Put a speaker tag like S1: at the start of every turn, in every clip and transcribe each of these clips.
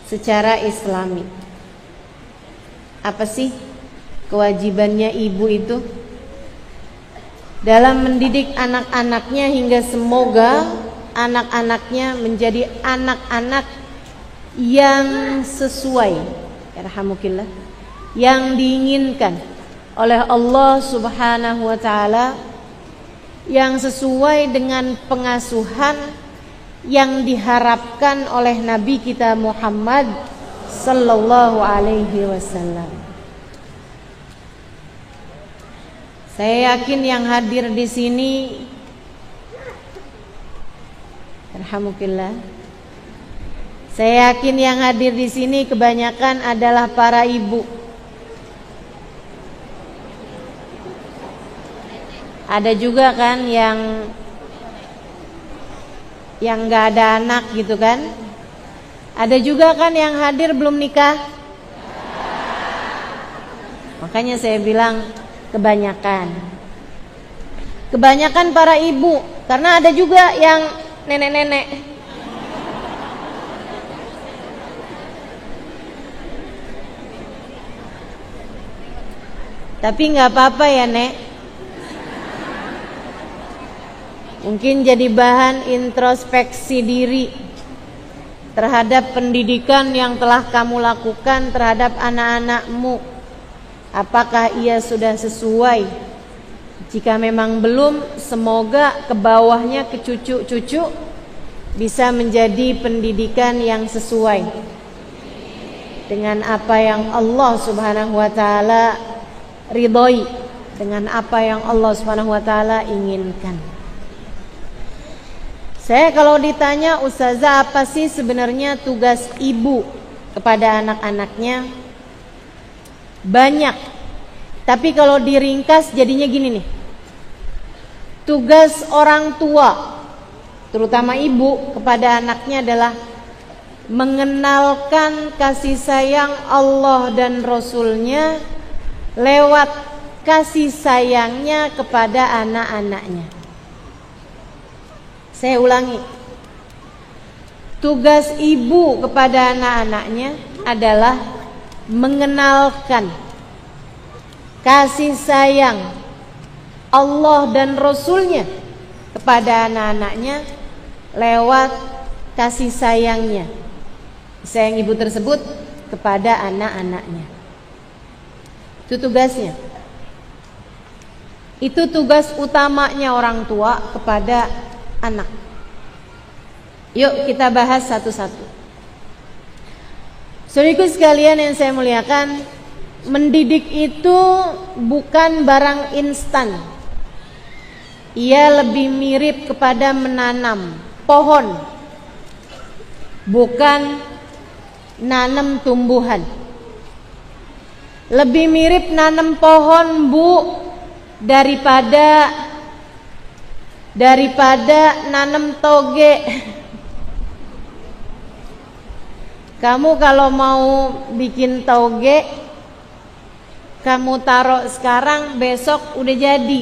S1: secara Islami. Apa sih kewajibannya ibu itu dalam mendidik anak-anaknya hingga semoga anak-anaknya menjadi anak-anak yang sesuai, yarhamukillah, yang diinginkan oleh Allah Subhanahu wa taala, yang sesuai dengan pengasuhan yang diharapkan oleh Nabi kita Muhammad sallallahu alaihi wasallam. Saya yakin yang hadir di sini, alhamdulillah, saya yakin yang hadir di sini kebanyakan adalah para ibu. Ada juga kan yang nggak ada anak gitu kan? Ada juga kan yang hadir belum nikah? Makanya saya bilang kebanyakan para ibu, karena ada juga yang nenek-nenek. Tapi nggak apa-apa ya, Nek. Mungkin jadi bahan introspeksi diri terhadap pendidikan yang telah kamu lakukan terhadap anak-anakmu. Apakah ia sudah sesuai? Jika memang belum, semoga ke bawahnya, ke cucu-cucu, bisa menjadi pendidikan yang sesuai dengan apa yang Allah Subhanahu wa taala ridhoi, dengan apa yang Allah Subhanahu wa taala inginkan. Saya kalau ditanya, Ustazah, apa sih sebenarnya tugas ibu kepada anak-anaknya? Banyak. Tapi kalau diringkas jadinya gini nih. Tugas orang tua, terutama ibu, kepada anaknya adalah mengenalkan kasih sayang Allah dan Rasulnya lewat kasih sayangnya kepada anak-anaknya. Saya ulangi, tugas ibu kepada anak-anaknya adalah mengenalkan kasih sayang Allah dan Rasulnya kepada anak-anaknya lewat kasih sayangnya, sayang ibu tersebut kepada anak-anaknya. Itu tugasnya. Itu tugas utamanya orang tua kepada anak. Yuk kita bahas satu-satu. Saudaraku sekalian yang saya muliakan, mendidik itu bukan barang instan. Ia lebih mirip kepada menanam pohon, bukan nanam tumbuhan. Lebih mirip nanam pohon, Bu, daripada nanam toge. Kamu kalau mau bikin toge, kamu taruh sekarang, besok udah jadi.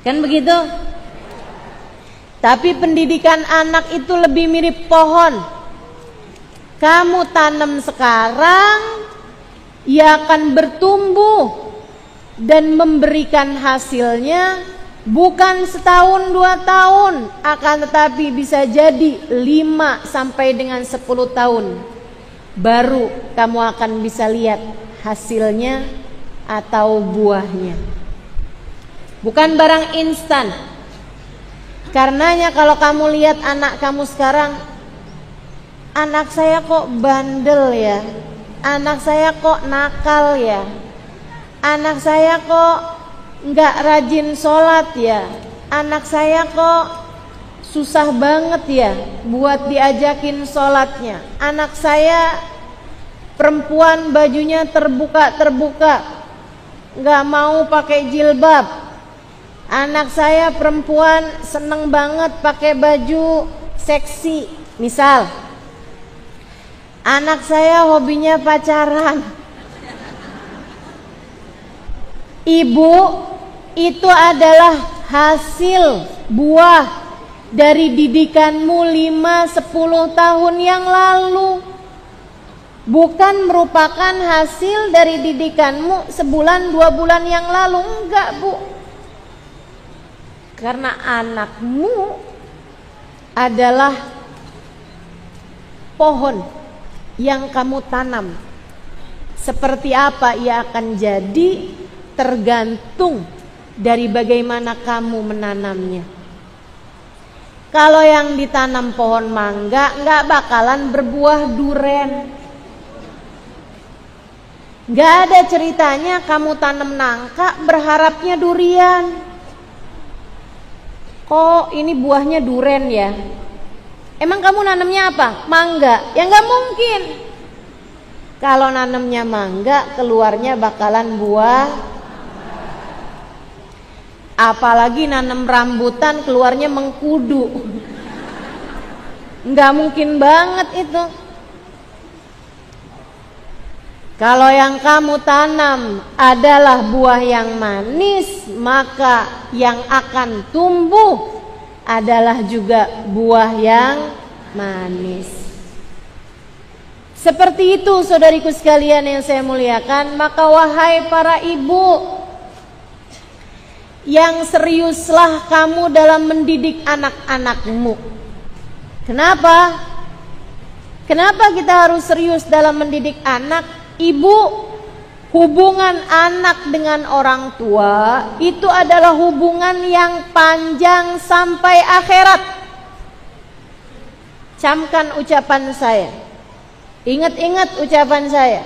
S1: Kan begitu? Tapi pendidikan anak itu lebih mirip pohon. Kamu tanam sekarang, ia akan bertumbuh dan memberikan hasilnya bukan setahun 2 tahun, akan tetapi bisa jadi 5 sampai dengan 10 tahun. Baru kamu akan bisa lihat hasilnya atau buahnya. Bukan barang instan. Karenanya kalau kamu lihat anak kamu sekarang, anak saya kok bandel ya, anak saya kok nakal ya, anak saya kok nggak rajin sholat ya, anak saya kok susah banget ya buat diajakin sholatnya, anak saya perempuan bajunya terbuka, nggak mau pakai jilbab, anak saya perempuan seneng banget pakai baju seksi, misal anak saya hobinya pacaran. Ibu, itu adalah hasil buah dari didikanmu 5-10 tahun yang lalu. bukan merupakan hasil dari didikanmu sebulan 2 bulan yang lalu. Enggak, Bu. Karena anakmu adalah pohon yang kamu tanam. Seperti apa ia akan jadi tergantung dari bagaimana kamu menanamnya. Kalau yang ditanam pohon mangga nggak bakalan berbuah duren. Nggak ada ceritanya kamu tanam nangka berharapnya durian. Kok ini buahnya duren ya? Emang kamu nanamnya apa? Mangga? Ya nggak mungkin. Kalau nanamnya mangga keluarnya bakalan buah. Apalagi nanam rambutan keluarnya mengkudu. Nggak mungkin banget itu. Kalau yang kamu tanam adalah buah yang manis, maka yang akan tumbuh adalah juga buah yang manis. Seperti itu saudariku sekalian yang saya muliakan. Maka wahai para ibu, yang seriuslah kamu dalam mendidik anak-anakmu. Kenapa? Kenapa kita harus serius dalam mendidik anak? Ibu, hubungan anak dengan orang tua itu adalah hubungan yang panjang sampai akhirat. Camkan ucapan saya. Ingat-ingat ucapan saya.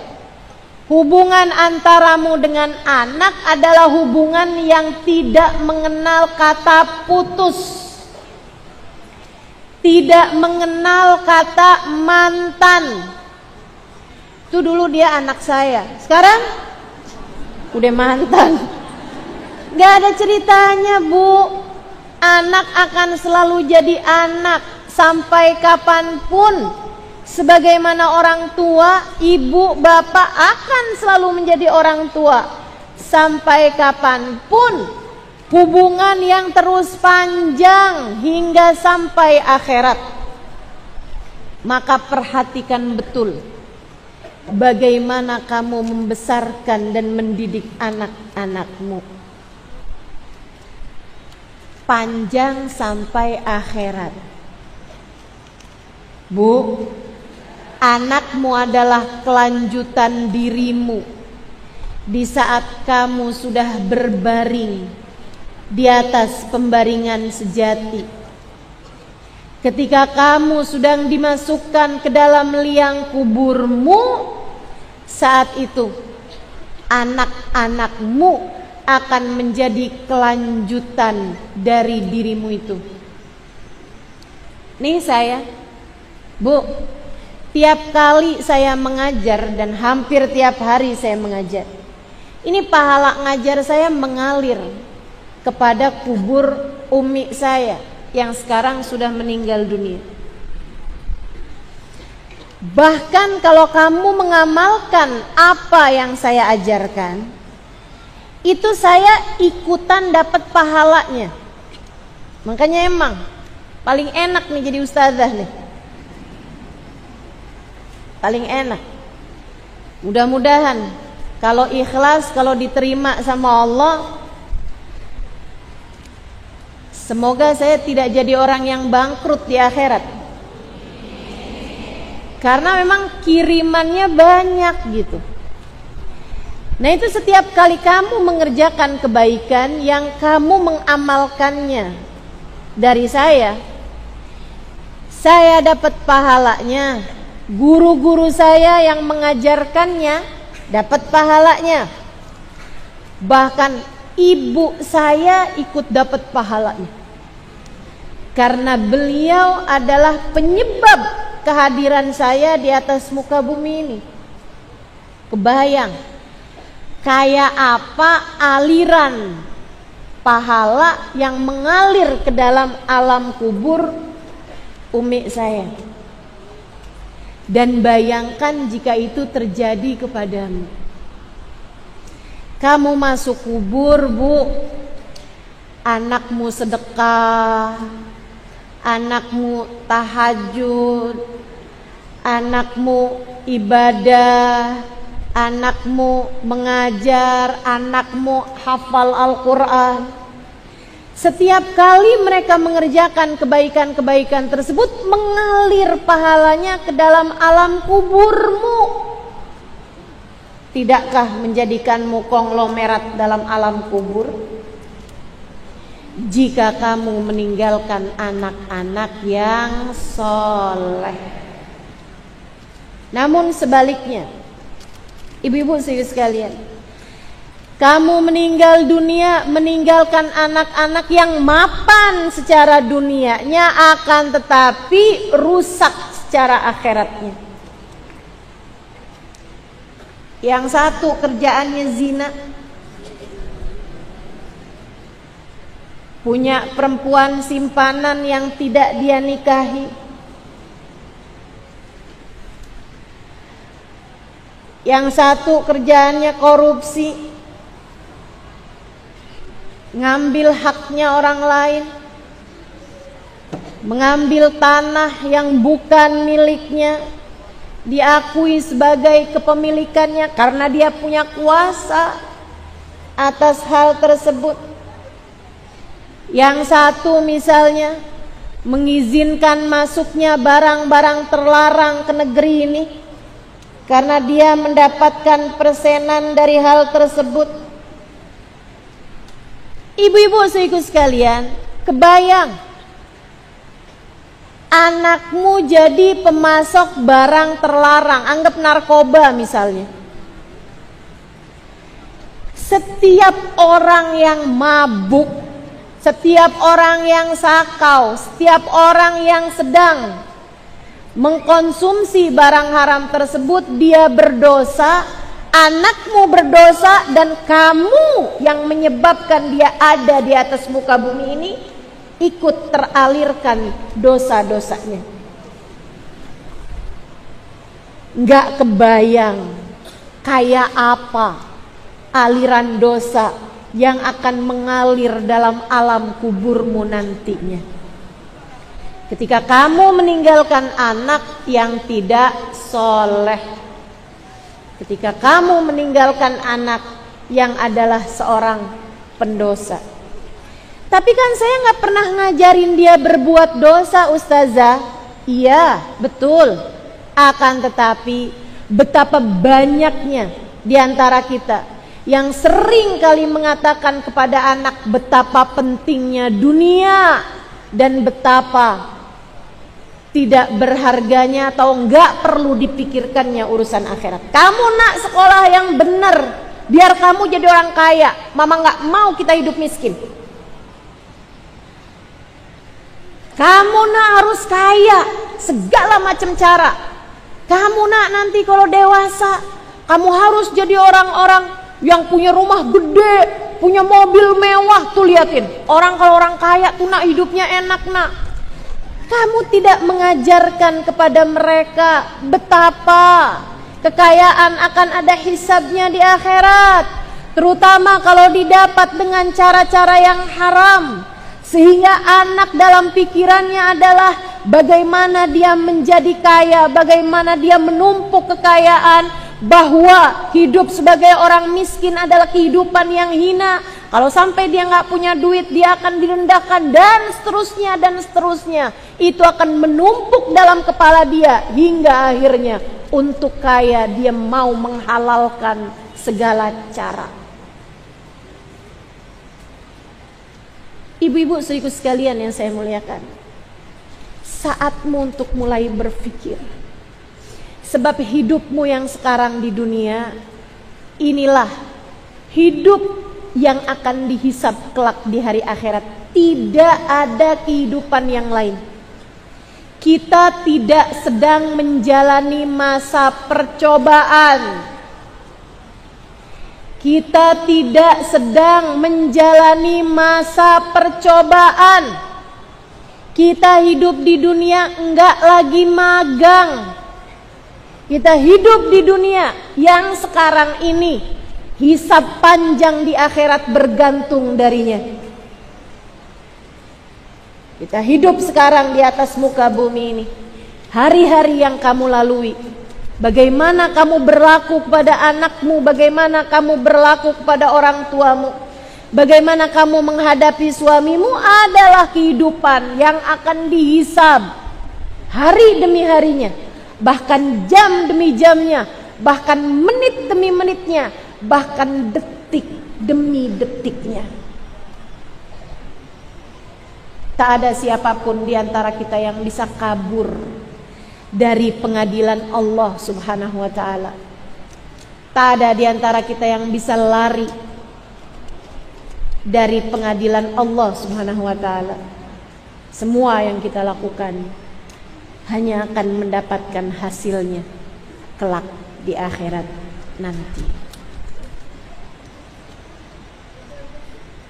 S1: Hubungan antaramu dengan anak adalah hubungan yang tidak mengenal kata putus. Tidak mengenal kata mantan. Itu dulu dia anak saya, sekarang udah mantan. Gak ada ceritanya, Bu. Anak akan selalu jadi anak sampai kapanpun. Sebagaimana orang tua, ibu, bapak akan selalu menjadi orang tua sampai kapanpun. Hubungan yang terus panjang hingga sampai akhirat. Maka perhatikan betul bagaimana kamu membesarkan dan mendidik anak-anakmu. Panjang sampai akhirat. Bu, anakmu adalah kelanjutan dirimu di saat kamu sudah berbaring di atas pembaringan sejati. Ketika kamu sedang dimasukkan ke dalam liang kuburmu, saat itu anak-anakmu akan menjadi kelanjutan dari dirimu itu. Nih saya, Bu, tiap kali saya mengajar dan hampir tiap hari saya mengajar, ini pahala ngajar saya mengalir kepada kubur umi saya yang sekarang sudah meninggal dunia. Bahkan kalau kamu mengamalkan apa yang saya ajarkan, itu saya ikutan dapat pahalanya. Makanya emang paling enak nih jadi ustazah nih. Paling enak. Mudah-mudahan kalau ikhlas, kalau diterima sama Allah, semoga saya tidak jadi orang yang bangkrut di akhirat. Karena memang kirimannya banyak gitu. Nah itu setiap kali kamu mengerjakan kebaikan yang kamu mengamalkannya dari saya dapat pahalanya. Guru-guru saya yang mengajarkannya dapat pahalanya. Bahkan ibu saya ikut dapat pahalanya. Karena beliau adalah penyebab kehadiran saya di atas muka bumi ini. Kebayang kayak apa aliran pahala yang mengalir ke dalam alam kubur umi saya. Dan bayangkan jika itu terjadi kepadamu. Kamu masuk kubur, Bu, anakmu sedekah, anakmu tahajud, anakmu ibadah, anakmu mengajar, anakmu hafal Al-Quran. Setiap kali mereka mengerjakan kebaikan-kebaikan tersebut, mengalir pahalanya ke dalam alam kuburmu. Tidakkah menjadikanmu konglomerat dalam alam kubur? Jika kamu meninggalkan anak-anak yang soleh. Namun sebaliknya, ibu-ibu sekalian, kamu meninggal dunia, meninggalkan anak-anak yang mapan secara dunianya, akan tetapi rusak secara akhiratnya. Yang satu kerjaannya zina, punya perempuan simpanan yang tidak dia nikahi. Yang satu kerjaannya korupsi, ngambil haknya orang lain, mengambil tanah yang bukan miliknya, diakui sebagai kepemilikannya karena dia punya kuasa atas hal tersebut. Yang satu misalnya mengizinkan masuknya barang-barang terlarang ke negeri ini karena dia mendapatkan persenan dari hal tersebut. Ibu-ibu sekalian, kebayang anakmu jadi pemasok barang terlarang, anggap narkoba misalnya. Setiap orang yang mabuk, setiap orang yang sakau, setiap orang yang sedang mengkonsumsi barang haram tersebut, dia berdosa, anakmu berdosa, dan kamu yang menyebabkan dia ada di atas muka bumi ini ikut teralirkan dosa-dosanya. Nggak kebayang kayak apa aliran dosa yang akan mengalir dalam alam kuburmu nantinya. Ketika kamu meninggalkan anak yang tidak soleh, ketika kamu meninggalkan anak yang adalah seorang pendosa. Tapi kan saya nggak pernah ngajarin dia berbuat dosa, Ustazah. Iya, betul. Akan tetapi betapa banyaknya di antara kita yang sering kali mengatakan kepada anak betapa pentingnya dunia dan betapa tidak berharganya atau nggak perlu dipikirkannya urusan akhirat. Kamu nak sekolah yang benar, biar kamu jadi orang kaya. Mama nggak mau kita hidup miskin. Kamu nak harus kaya, segala macam cara. Kamu nak nanti kalau dewasa, kamu harus jadi orang-orang yang punya rumah gede, punya mobil mewah. Tuh liatin, orang kalau orang kaya tuh nak hidupnya enak nak. Kamu tidak mengajarkan kepada mereka betapa kekayaan akan ada hisabnya di akhirat, terutama kalau didapat dengan cara-cara yang haram. Sehingga anak dalam pikirannya adalah bagaimana dia menjadi kaya, bagaimana dia menumpuk kekayaan, bahwa hidup sebagai orang miskin adalah kehidupan yang hina. Kalau sampai dia nggak punya duit, dia akan direndahkan, dan seterusnya dan seterusnya. Itu akan menumpuk dalam kepala dia hingga akhirnya untuk kaya dia mau menghalalkan segala cara. Ibu-ibu saudaraku sekalian yang saya muliakan, saatmu untuk mulai berpikir. Sebab hidupmu yang sekarang di dunia, inilah hidup yang akan dihisab kelak di hari akhirat. Tidak ada kehidupan yang lain. Kita tidak sedang menjalani masa percobaan. Kita tidak sedang menjalani masa percobaan. Kita hidup di dunia enggak lagi magang. Kita hidup di dunia yang sekarang ini hisab panjang di akhirat bergantung darinya. Kita hidup sekarang di atas muka bumi ini hari-hari yang kamu lalui, bagaimana kamu berlaku kepada anakmu, bagaimana kamu berlaku kepada orang tuamu, bagaimana kamu menghadapi suamimu adalah kehidupan yang akan dihisab hari demi harinya, bahkan jam demi jamnya, bahkan menit demi menitnya, bahkan detik demi detiknya. Tak ada siapapun di antara kita yang bisa kabur dari pengadilan Allah Subhanahu wa ta'ala. Tak ada di antara kita yang bisa lari dari pengadilan Allah Subhanahu wa ta'ala. Semua yang kita lakukan hanya akan mendapatkan hasilnya kelak di akhirat nanti.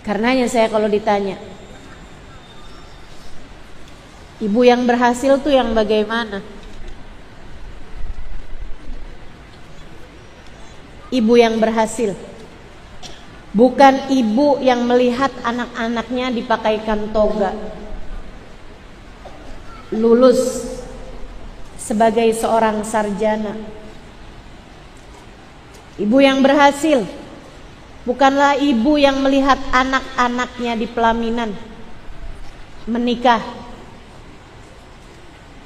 S1: Karenanya saya kalau ditanya, ibu yang berhasil tuh yang bagaimana? Ibu yang berhasil bukan ibu yang melihat anak-anaknya dipakaikan toga, lulus sebagai seorang sarjana. Ibu yang berhasil bukanlah ibu yang melihat anak-anaknya di pelaminan menikah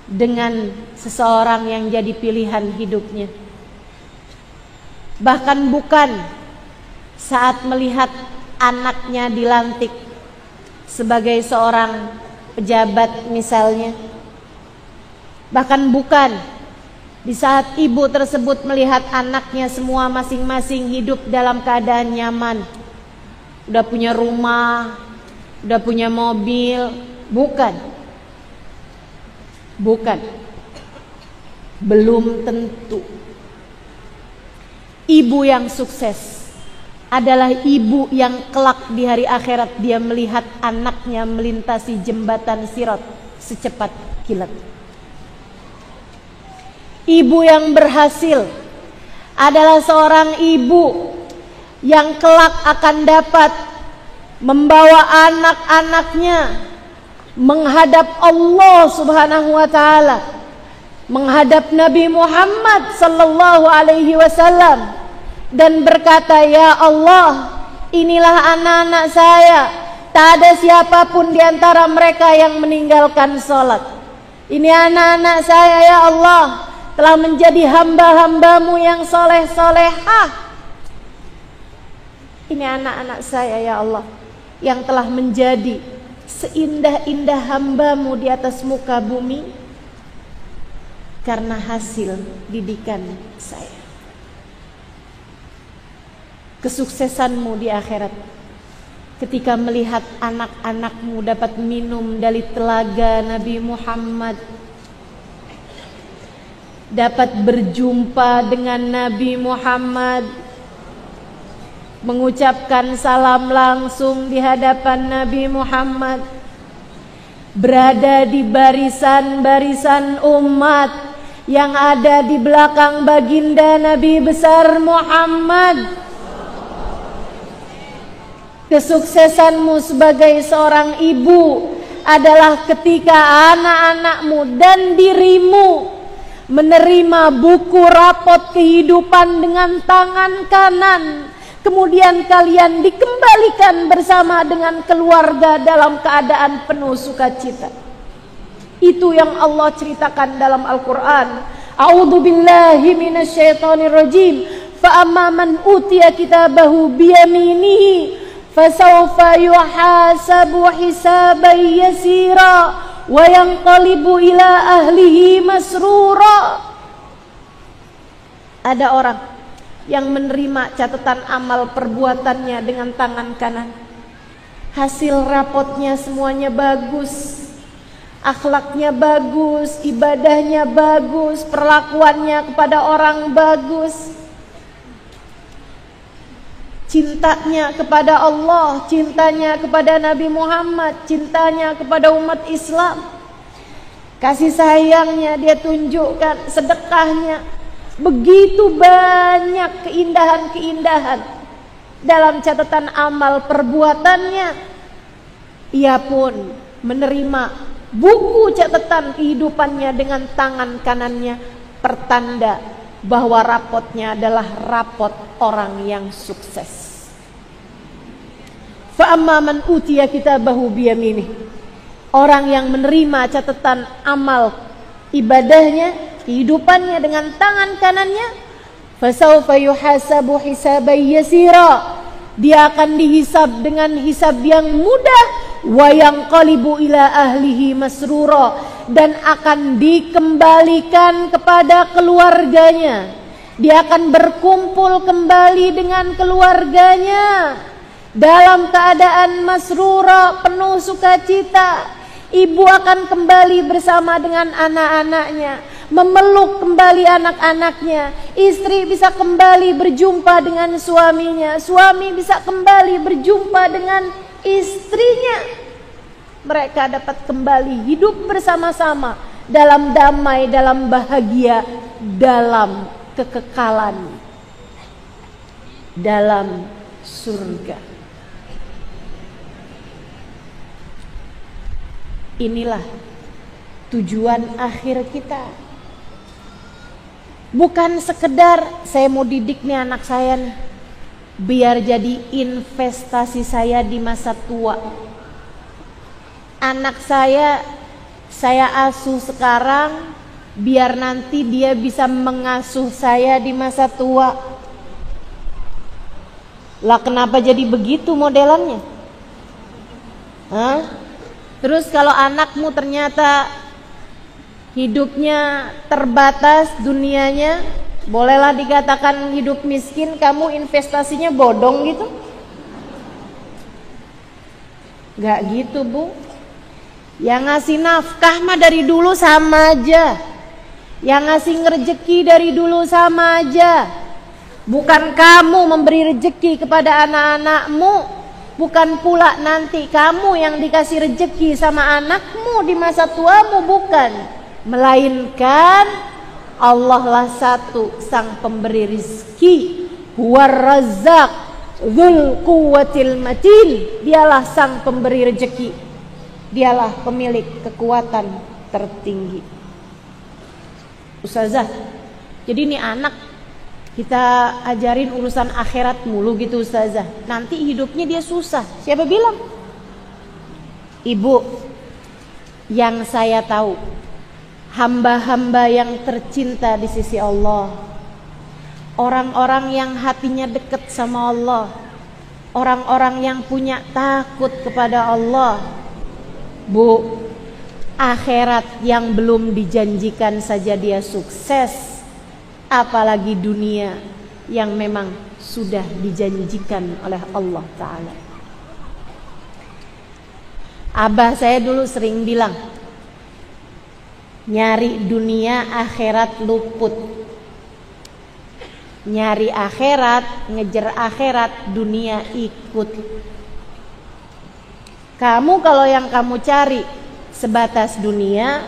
S1: dengan seseorang yang jadi pilihan hidupnya. Bahkan bukan saat melihat anaknya dilantik sebagai seorang pejabat misalnya. Bahkan bukan di saat ibu tersebut melihat anaknya semua masing-masing hidup dalam keadaan nyaman, udah punya rumah, udah punya mobil. Bukan. Belum tentu. Ibu yang sukses adalah ibu yang kelak di hari akhirat dia melihat anaknya melintasi jembatan Sirat secepat kilat. Ibu yang berhasil adalah seorang ibu yang kelak akan dapat membawa anak-anaknya menghadap Allah Subhanahu wa ta'ala, menghadap Nabi Muhammad sallallahu alaihi wasallam dan berkata, "Ya Allah, inilah anak-anak saya. Tak ada siapapun di antara mereka yang meninggalkan sholat. Ini anak-anak saya, ya Allah, telah menjadi hamba-hambamu yang soleh-solehah. Ini anak-anak saya, ya Allah, yang telah menjadi seindah-indah hambamu di atas muka bumi karena hasil didikan saya." Kesuksesanmu di akhirat ketika melihat anak-anakmu dapat minum dari telaga Nabi Muhammad, dapat berjumpa dengan Nabi Muhammad, mengucapkan salam langsung di hadapan Nabi Muhammad, berada di barisan-barisan umat yang ada di belakang baginda Nabi besar Muhammad. Kesuksesanmu sebagai seorang ibu adalah ketika anak-anakmu dan dirimu menerima buku rapot kehidupan dengan tangan kanan, kemudian kalian dikembalikan bersama dengan keluarga dalam keadaan penuh sukacita. Itu yang Allah ceritakan dalam Al-Quran. A'udzu billahi minasyaitonir rajim. Fa amma man utiya kitabahu biyaminihi fasawfa yuhasabu hisaban yasira wa yanqalibu ila ahlihi masrura. Ada orang yang menerima catatan amal perbuatannya dengan tangan kanan. Hasil rapotnya semuanya bagus, akhlaknya bagus, ibadahnya bagus, perlakuannya kepada orang bagus, cintanya kepada Allah, cintanya kepada Nabi Muhammad, cintanya kepada umat Islam, kasih sayangnya dia tunjukkan, sedekahnya. Begitu banyak keindahan-keindahan dalam catatan amal perbuatannya. Ia pun menerima buku catatan kehidupannya dengan tangan kanannya, pertanda bahwa rapotnya adalah rapot orang yang sukses. Fa amma man utiya kitabahu biyaminih, orang yang menerima catatan amal ibadahnya, kehidupannya dengan tangan kanannya, fasawfa yuhasabu hisaban yasira, dia akan dihisab dengan hisab yang mudah, wa yanqalibu ila ahlihi masrura, dan akan dikembalikan kepada keluarganya. Dia akan berkumpul kembali dengan keluarganya dalam keadaan masrura, penuh sukacita. Ibu akan kembali bersama dengan anak-anaknya, memeluk kembali anak-anaknya. Istri bisa kembali berjumpa dengan suaminya, suami bisa kembali berjumpa dengan istrinya. Mereka dapat kembali hidup bersama-sama dalam damai, dalam bahagia, dalam kekekalan, dalam surga. Inilah tujuan akhir kita. Bukan sekedar saya mau didik nih anak saya nih, biar jadi investasi saya di masa tua. Anak saya asuh sekarang, biar nanti dia bisa mengasuh saya di masa tua. Lah kenapa jadi begitu modelannya? Hah? Terus kalau anakmu ternyata hidupnya terbatas dunianya, bolehlah dikatakan hidup miskin, kamu investasinya bodong gitu? Gak gitu, Bu. Yang ngasih nafkah mah dari dulu sama aja, yang ngasih rezeki dari dulu sama aja. Bukan kamu memberi rezeki kepada anak-anakmu, bukan pula nanti kamu yang dikasih rezeki sama anakmu di masa tuamu, bukan. Melainkan Allah lah satu sang pemberi rizki, huwar razzaq dzul quwwatil matin. Dialah sang pemberi rezeki, dialah pemilik kekuatan tertinggi. Ustazah, jadi ini anak kita ajarin urusan akhirat mulu gitu Ustazah, nanti hidupnya dia susah. Siapa bilang? Ibu, yang saya tahu, hamba-hamba yang tercinta di sisi Allah, orang-orang yang hatinya dekat sama Allah, orang-orang yang punya takut kepada Allah, Bu, akhirat yang belum dijanjikan saja dia sukses, apalagi dunia yang memang sudah dijanjikan oleh Allah Ta'ala. Abah saya dulu sering bilang, nyari dunia akhirat luput, nyari akhirat, ngejar akhirat, dunia ikut. Kamu kalau yang kamu cari sebatas dunia,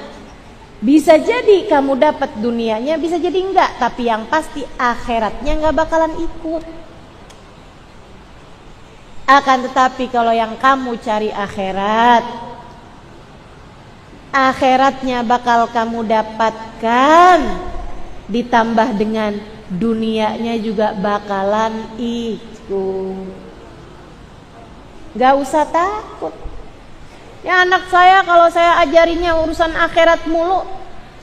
S1: bisa jadi kamu dapat dunianya, bisa jadi enggak, tapi yang pasti akhiratnya enggak bakalan ikut. Akan tetapi kalau yang kamu cari akhirat, akhiratnya bakal kamu dapatkan, ditambah dengan dunianya juga bakalan ikut. Gak usah takut. Ya anak saya kalau saya ajarinya urusan akhirat mulu,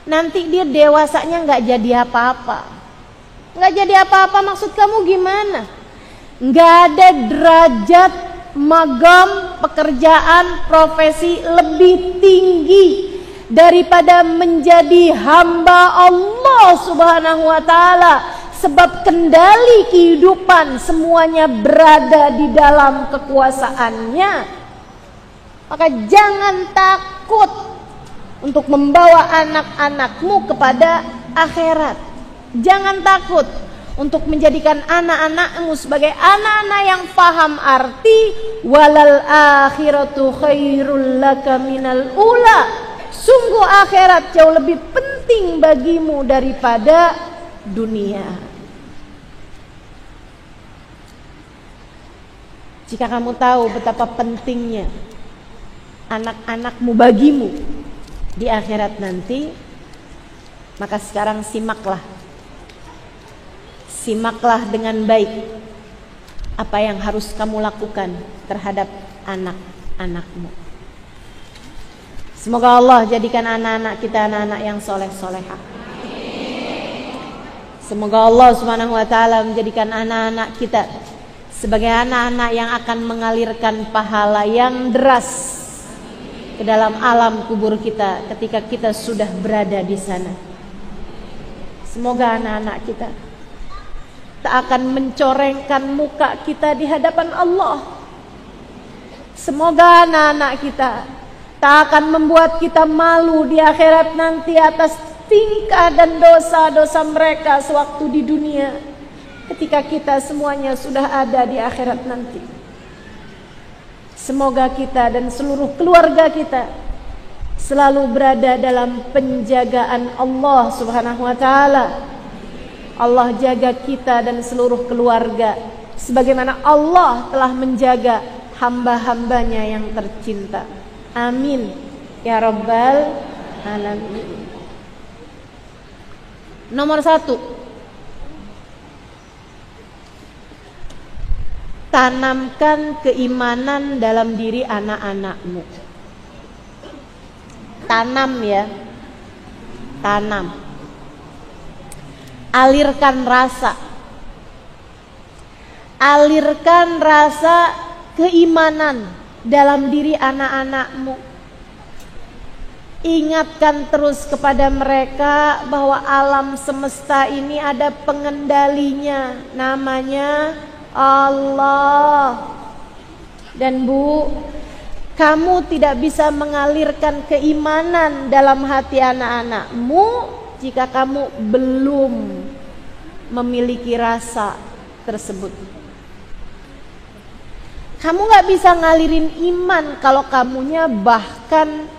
S1: nanti dia dewasanya gak jadi apa-apa. Gak jadi apa-apa maksud kamu gimana? Gak ada derajat, magam, pekerjaan, profesi lebih tinggi daripada menjadi hamba Allah Subhanahu wa Ta'ala. Sebab kendali kehidupan semuanya berada di dalam kekuasaannya. Maka jangan takut untuk membawa anak-anakmu kepada akhirat. Jangan takut untuk menjadikan anak-anakmu sebagai anak-anak yang paham arti walal akhiratu khairul laka minal ula. Sungguh akhirat jauh lebih penting bagimu daripada dunia. Jika kamu tahu betapa pentingnya anak-anakmu bagimu, di akhirat nanti, maka sekarang simaklah dengan baik apa yang harus kamu lakukan terhadap anak-anakmu. Semoga Allah jadikan anak-anak kita anak-anak yang soleh-solehah. Semoga Allah Subhanahu wa ta'ala menjadikan anak-anak kita sebagai anak-anak yang akan mengalirkan pahala yang deras ke dalam alam kubur kita ketika kita sudah berada di sana. Semoga anak-anak kita tak akan mencorengkan muka kita di hadapan Allah. Semoga anak-anak kita tak akan membuat kita malu di akhirat nanti atas tingkah dan dosa-dosa mereka sewaktu di dunia, ketika kita semuanya sudah ada di akhirat nanti. Semoga kita dan seluruh keluarga kita selalu berada dalam penjagaan Allah Subhanahu wa ta'ala. Allah jaga kita dan seluruh keluarga sebagaimana Allah telah menjaga hamba-hambanya yang tercinta. Amin ya rabbal alamin. Nomor 1, tanamkan keimanan dalam diri anak-anakmu. Tanam ya, tanam. Alirkan rasa keimanan dalam diri anak-anakmu. Ingatkan terus kepada mereka bahwa alam semesta ini ada pengendalinya, namanya Allah. Dan Bu, kamu tidak bisa mengalirkan keimanan dalam hati anak-anakmu jika kamu belum memiliki rasa tersebut. Kamu gak bisa ngalirin iman kalau kamunya bahkan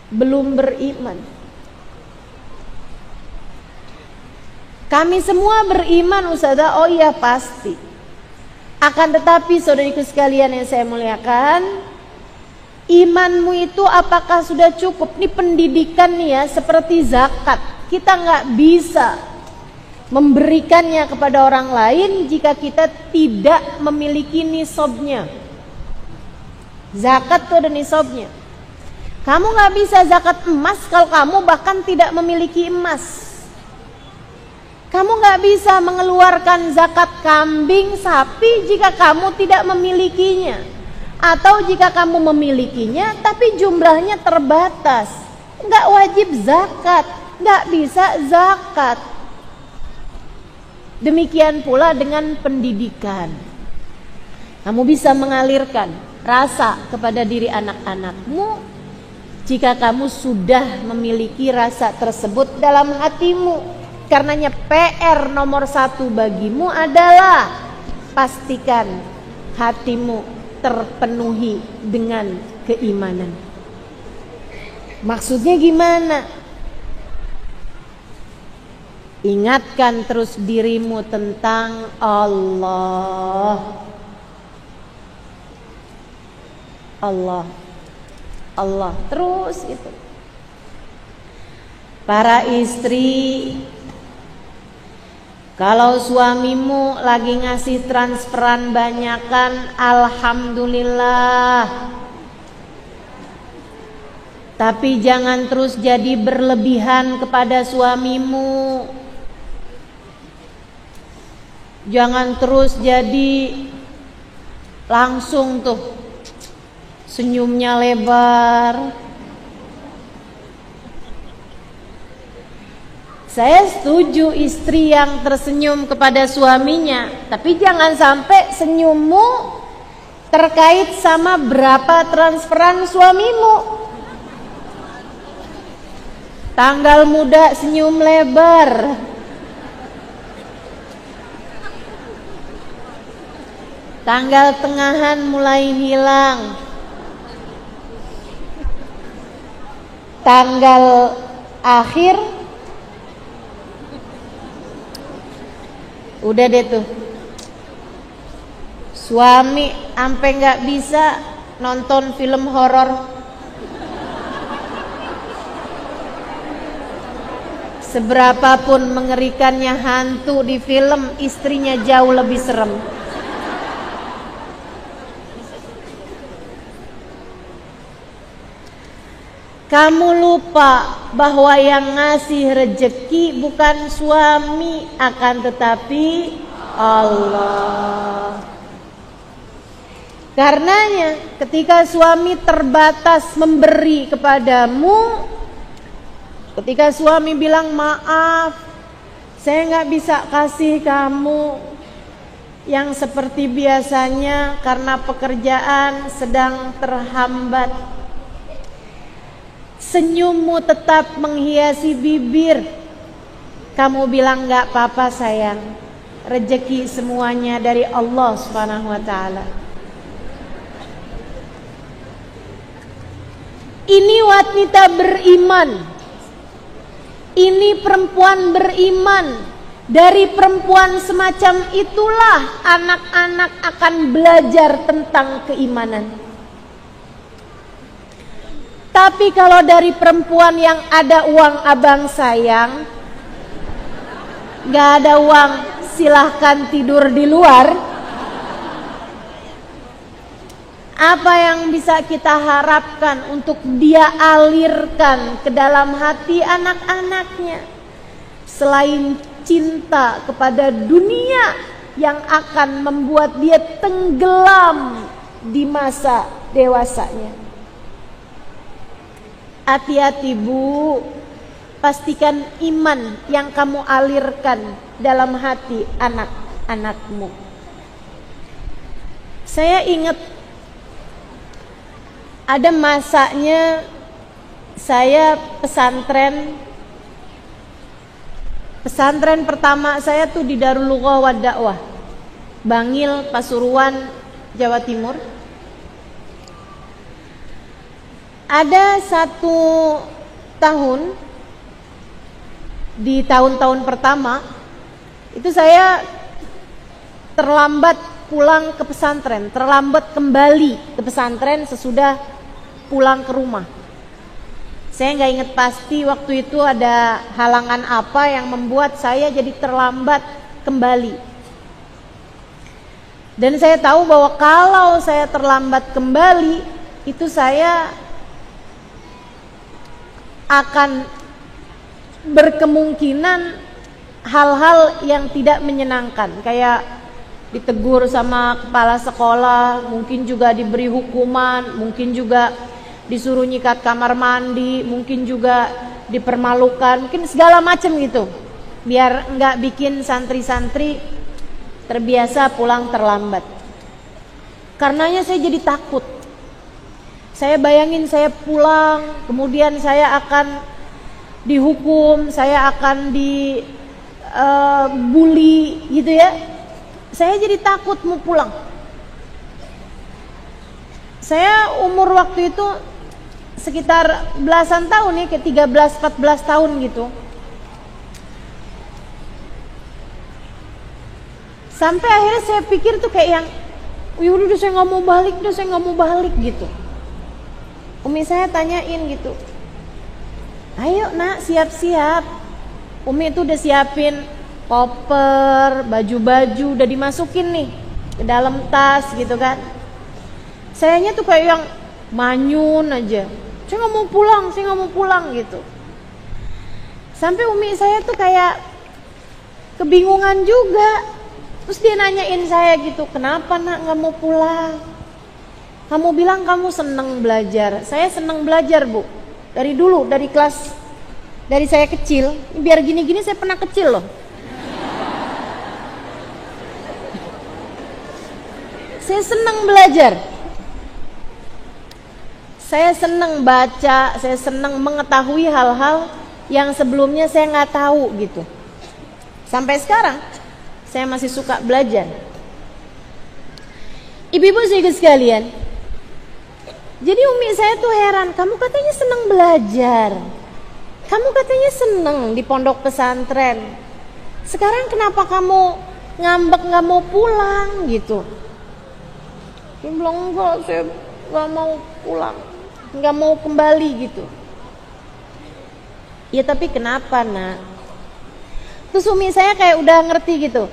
S1: belum beriman. Kami semua beriman Ustazah, oh iya pasti. Akan tetapi saudariku sekalian yang saya muliakan, imanmu itu apakah sudah cukup? Ini pendidikan nih ya, seperti zakat. Kita nggak bisa memberikannya kepada orang lain jika kita tidak memiliki nisabnya. Zakat itu ada nisabnya. Kamu nggak bisa zakat emas kalau kamu bahkan tidak memiliki emas. Kamu nggak bisa mengeluarkan zakat kambing, sapi jika kamu tidak memilikinya. Atau jika kamu memilikinya tapi jumlahnya terbatas, nggak wajib zakat, nggak bisa zakat. Demikian pula dengan pendidikan. Kamu bisa mengalirkan rasa kepada diri anak-anakmu jika kamu sudah memiliki rasa tersebut dalam hatimu. Karenanya PR nomor 1 bagimu adalah pastikan hatimu terpenuhi dengan keimanan. Maksudnya gimana? Ingatkan terus dirimu tentang Allah. Allah terus itu. Para istri, kalau suamimu lagi ngasih transferan banyakan, alhamdulillah. Tapi jangan terus jadi berlebihan kepada suamimu. Jangan terus jadi langsung tuh senyumnya lebar. Saya setuju istri yang tersenyum kepada suaminya, tapi jangan sampai senyummu terkait sama berapa transferan suamimu. Tanggal muda senyum lebar, tanggal tengahan mulai hilang, tanggal akhir udah deh tuh, suami sampai nggak bisa nonton film horor. Seberapapun mengerikannya hantu di film, istrinya jauh lebih serem. Kamu lupa bahwa yang ngasih rejeki bukan suami, akan tetapi Allah. Karenanya ketika suami terbatas memberi kepadamu, ketika suami bilang maaf, saya nggak bisa kasih kamu yang seperti biasanya karena pekerjaan sedang terhambat, senyummu tetap menghiasi bibir. Kamu bilang nggak apa-apa sayang, rezeki semuanya dari Allah Subhanahu wa ta'ala. Ini wanita beriman, ini perempuan beriman. Dari perempuan semacam itulah anak-anak akan belajar tentang keimanan. Tapi kalau dari perempuan yang ada uang abang sayang, gak ada uang silahkan tidur di luar, apa yang bisa kita harapkan untuk dia alirkan ke dalam hati anak-anaknya selain cinta kepada dunia yang akan membuat dia tenggelam di masa dewasanya. Hati-hati Bu, pastikan iman yang kamu alirkan dalam hati anak-anakmu. Saya ingat ada masanya saya pesantren pertama saya tuh di Darul Lughah wa Dakwah, Bangil, Pasuruan, Jawa Timur. Ada satu tahun, di tahun-tahun pertama itu saya terlambat pulang ke pesantren, terlambat kembali ke pesantren sesudah pulang ke rumah. Saya nggak ingat pasti waktu itu ada halangan apa yang membuat saya jadi terlambat kembali. Dan saya tahu bahwa kalau saya terlambat kembali, itu saya akan berkemungkinan hal-hal yang tidak menyenangkan, kayak ditegur sama kepala sekolah, mungkin juga diberi hukuman, mungkin juga disuruh nyikat kamar mandi, mungkin juga dipermalukan, mungkin segala macam gitu, biar nggak bikin santri-santri terbiasa pulang terlambat. Karenanya saya jadi takut. Saya bayangin saya pulang, kemudian saya akan dihukum, saya akan dibully gitu ya. Saya jadi takut mau pulang. Saya umur waktu itu sekitar belasan tahun ya, kayak 13-14 tahun gitu. Sampai akhirnya saya pikir tuh kayak yang, udah saya nggak mau balik, gitu. Umi saya tanyain gitu, ayo nak siap-siap. Umi itu udah siapin koper, baju-baju udah dimasukin nih ke dalam tas gitu kan. Sayanya tuh kayak yang manyun aja, saya nggak mau pulang gitu. Sampai umi saya tuh kayak kebingungan juga. Terus dia nanyain saya gitu, kenapa nak nggak mau pulang? Kamu bilang kamu seneng belajar. Saya seneng belajar Bu, dari dulu, dari saya kecil. Biar gini-gini saya pernah kecil loh. Saya seneng belajar. Saya seneng baca, saya seneng mengetahui hal-hal yang sebelumnya saya nggak tahu gitu. Sampai sekarang saya masih suka belajar. Ibu-ibu saudara sekalian, jadi umi saya tuh heran, kamu katanya seneng belajar, kamu katanya seneng di pondok pesantren, sekarang kenapa kamu ngambek nggak mau pulang gitu? Dia bilang enggak, saya nggak mau pulang, nggak mau kembali gitu. Ya tapi kenapa nak? Terus umi saya kayak udah ngerti gitu,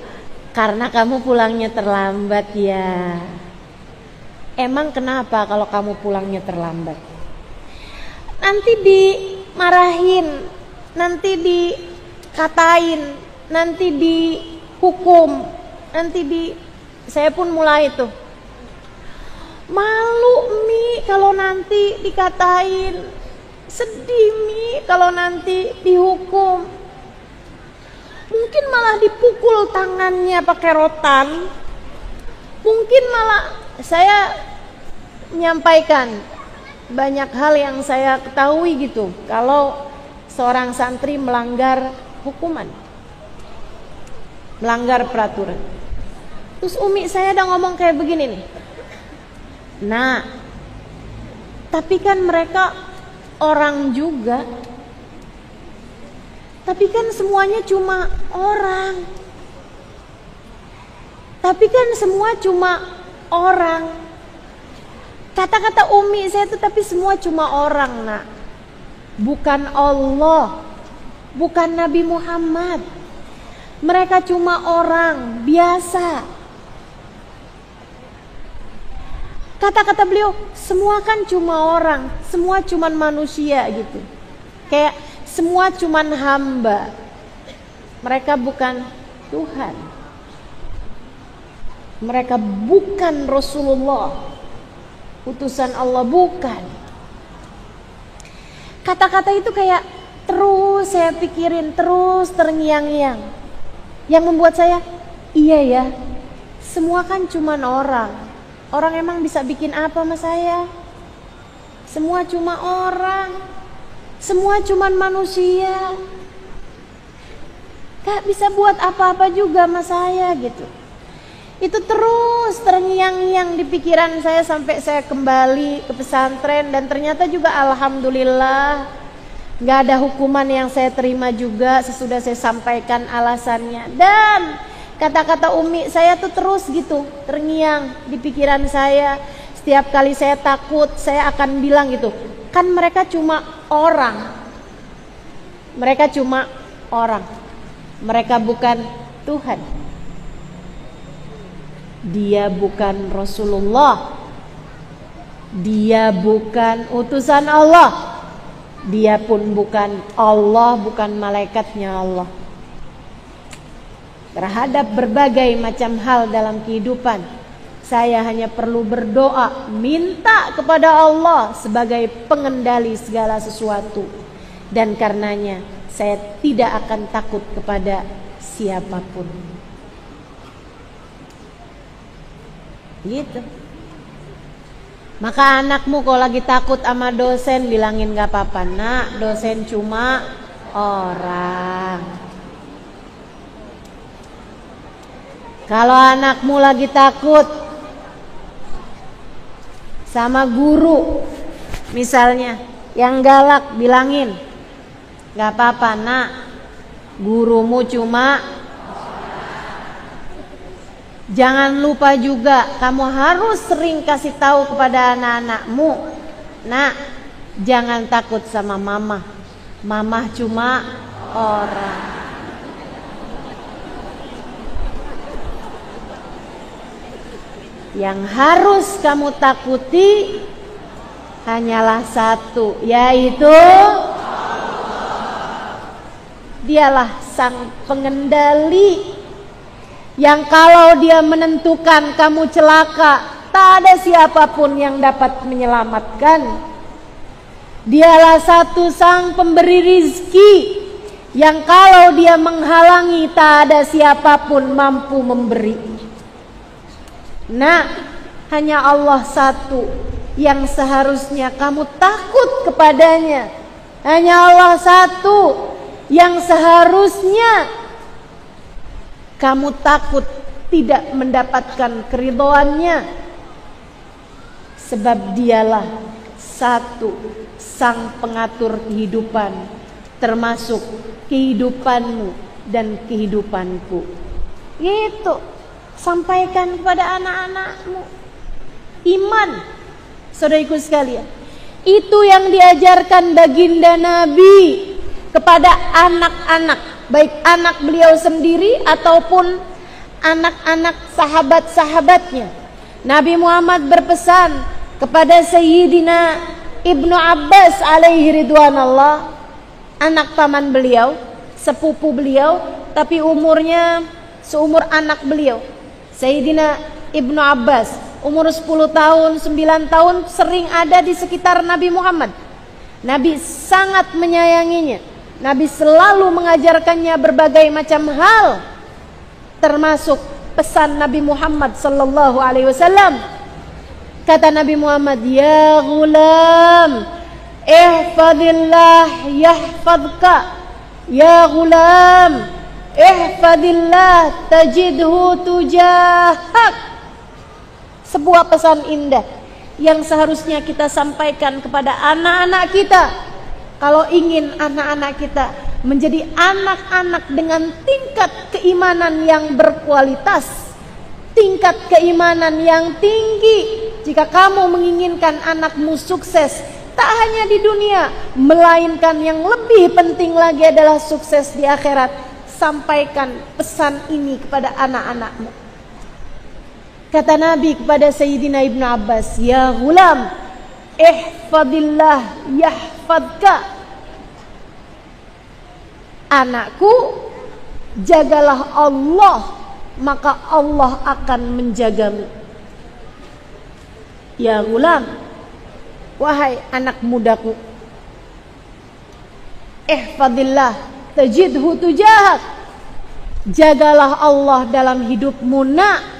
S1: karena kamu pulangnya terlambat ya. Emang kenapa kalau kamu pulangnya terlambat? Nanti dimarahin, nanti dikatain, nanti dihukum, saya pun mulai tuh malu Mi kalau nanti dikatain, sedih Mi kalau nanti dihukum, mungkin malah dipukul tangannya pakai rotan, mungkin malah saya menyampaikan banyak hal yang saya ketahui gitu kalau seorang santri melanggar hukuman, melanggar peraturan. Terus umi saya udah ngomong kayak begini nih, nah tapi kan mereka orang juga, tapi kan semuanya cuma orang, tapi kan semua cuma orang. Kata-kata umi saya itu tapi semua cuma orang nak, bukan Allah, bukan Nabi Muhammad. Mereka cuma orang biasa. Kata-kata beliau, semua kan cuma orang, semua cuma manusia gitu. Kayak semua cuma hamba. Mereka bukan Tuhan. Mereka bukan Rasulullah, utusan Allah, bukan. Kata-kata itu kayak terus saya pikirin, terus terngiang-ngiang. Yang membuat saya, iya ya, semua kan cuma orang. Orang emang bisa bikin apa sama saya? Semua cuma orang, semua cuma manusia. Gak bisa buat apa-apa juga sama saya gitu. Itu terus terngiang-ngiang di pikiran saya sampai saya kembali ke pesantren. Dan ternyata juga alhamdulillah gak ada hukuman yang saya terima juga sesudah saya sampaikan alasannya. Dan kata-kata umi saya tuh terus gitu terngiang di pikiran saya. Setiap kali saya takut, saya akan bilang gitu, kan mereka cuma orang, mereka cuma orang, mereka bukan Tuhan. Dia bukan Rasulullah, dia bukan utusan Allah, dia pun bukan Allah, bukan malaikatnya Allah. Terhadap berbagai macam hal dalam kehidupan, saya hanya perlu berdoa, minta kepada Allah sebagai pengendali segala sesuatu. Dan karenanya saya tidak akan takut kepada siapapun. Gitu. Maka anakmu kalau lagi takut sama dosen, bilangin gak apa-apa nak, dosen cuma orang. Kalau anakmu lagi takut sama guru misalnya yang galak, bilangin gak apa-apa nak, gurumu cuma. Jangan lupa juga kamu harus sering kasih tahu kepada anak-anakmu, nak jangan takut sama mama, mama cuma orang. Yang harus kamu takuti hanyalah satu, yaitu Dialah sang pengendali yang kalau dia menentukan kamu celaka, tak ada siapapun yang dapat menyelamatkan. Dialah satu sang pemberi rizki yang kalau dia menghalangi, tak ada siapapun mampu memberi. Nah, hanya Allah satu yang seharusnya kamu takut kepadanya. Hanya Allah satu yang seharusnya kamu takut tidak mendapatkan keridhoannya. Sebab dialah satu sang pengatur kehidupan, termasuk kehidupanmu dan kehidupanku. Gitu. Sampaikan kepada anak-anakmu. Iman, saudariku sekalian, itu yang diajarkan baginda Nabi kepada anak-anak. baik anak beliau sendiri ataupun anak-anak sahabat-sahabatnya. Nabi Muhammad berpesan kepada Sayyidina Ibnu Abbas alaihi ridwanallah, anak paman beliau, sepupu beliau, tapi umurnya seumur anak beliau. Sayyidina Ibnu Abbas umur 10 tahun, 9 tahun sering ada di sekitar Nabi Muhammad. Nabi sangat menyayanginya. Nabi selalu mengajarkannya berbagai macam hal, termasuk pesan Nabi Muhammad sallallahu alaihi wasallam. Kata Nabi Muhammad, "Ya ghulam, ihfadillah yahfadka. Ya ghulam, ihfadillah tajidhu tujahak." Sebuah pesan indah yang seharusnya kita sampaikan kepada anak-anak kita. Kalau ingin anak-anak kita menjadi anak-anak dengan tingkat keimanan yang berkualitas, tingkat keimanan yang tinggi. Jika kamu menginginkan anakmu sukses, tak hanya di dunia, melainkan yang lebih penting lagi adalah sukses di akhirat, sampaikan pesan ini kepada anak-anakmu. Kata Nabi kepada Sayyidina Ibnu Abbas, "Ya ghulam, ihfadillah yahfadka." Anakku, jagalah Allah, maka Allah akan menjagamu. Ya ghulam, wahai anak mudaku, ihfadillah tajidhu tujahak. Jagalah Allah dalam hidupmu, nak,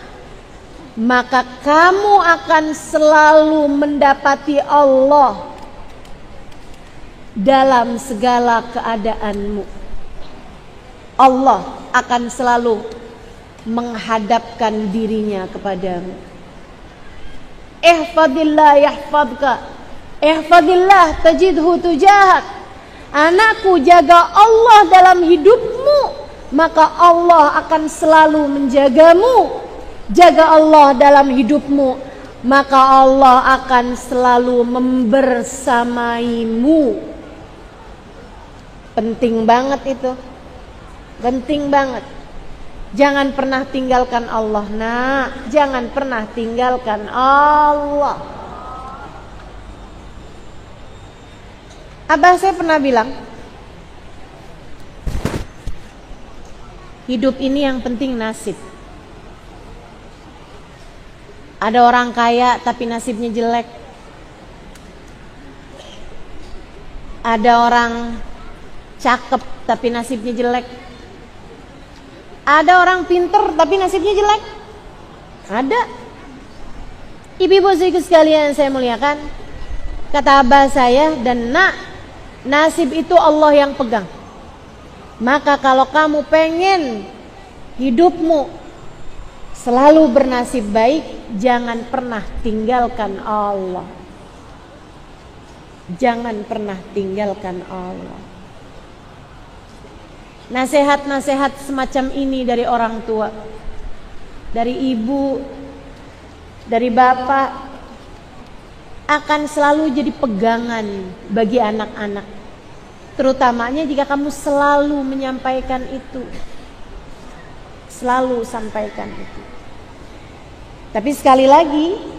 S1: maka kamu akan selalu mendapati Allah dalam segala keadaanmu. Allah akan selalu menghadapkan dirinya kepadamu. Ihfadillah yahfadka. Ihfadillah tajidhu tujahak. Anakku, jaga Allah dalam hidupmu, maka Allah akan selalu menjagamu. Jaga Allah dalam hidupmu, maka Allah akan selalu membersamaimu. Penting banget itu. Penting banget. Jangan pernah tinggalkan Allah, nak. Jangan pernah tinggalkan Allah. Abah saya pernah bilang, hidup ini yang penting nasib. Ada orang kaya tapi nasibnya jelek. Ada orang cakep tapi nasibnya jelek. Ada orang pinter tapi nasibnya jelek. Ada. Ibu-ibu sekalian saya muliakan, kata abah saya, dan nak, nasib itu Allah yang pegang. Maka kalau kamu pengen hidupmu selalu bernasib baik, jangan pernah tinggalkan Allah. Jangan pernah tinggalkan Allah. Nasihat-nasihat semacam ini dari orang tua, dari ibu, dari bapak, akan selalu jadi pegangan bagi anak-anak. Terutamanya jika kamu selalu menyampaikan itu. Selalu sampaikan itu. Tapi sekali lagi,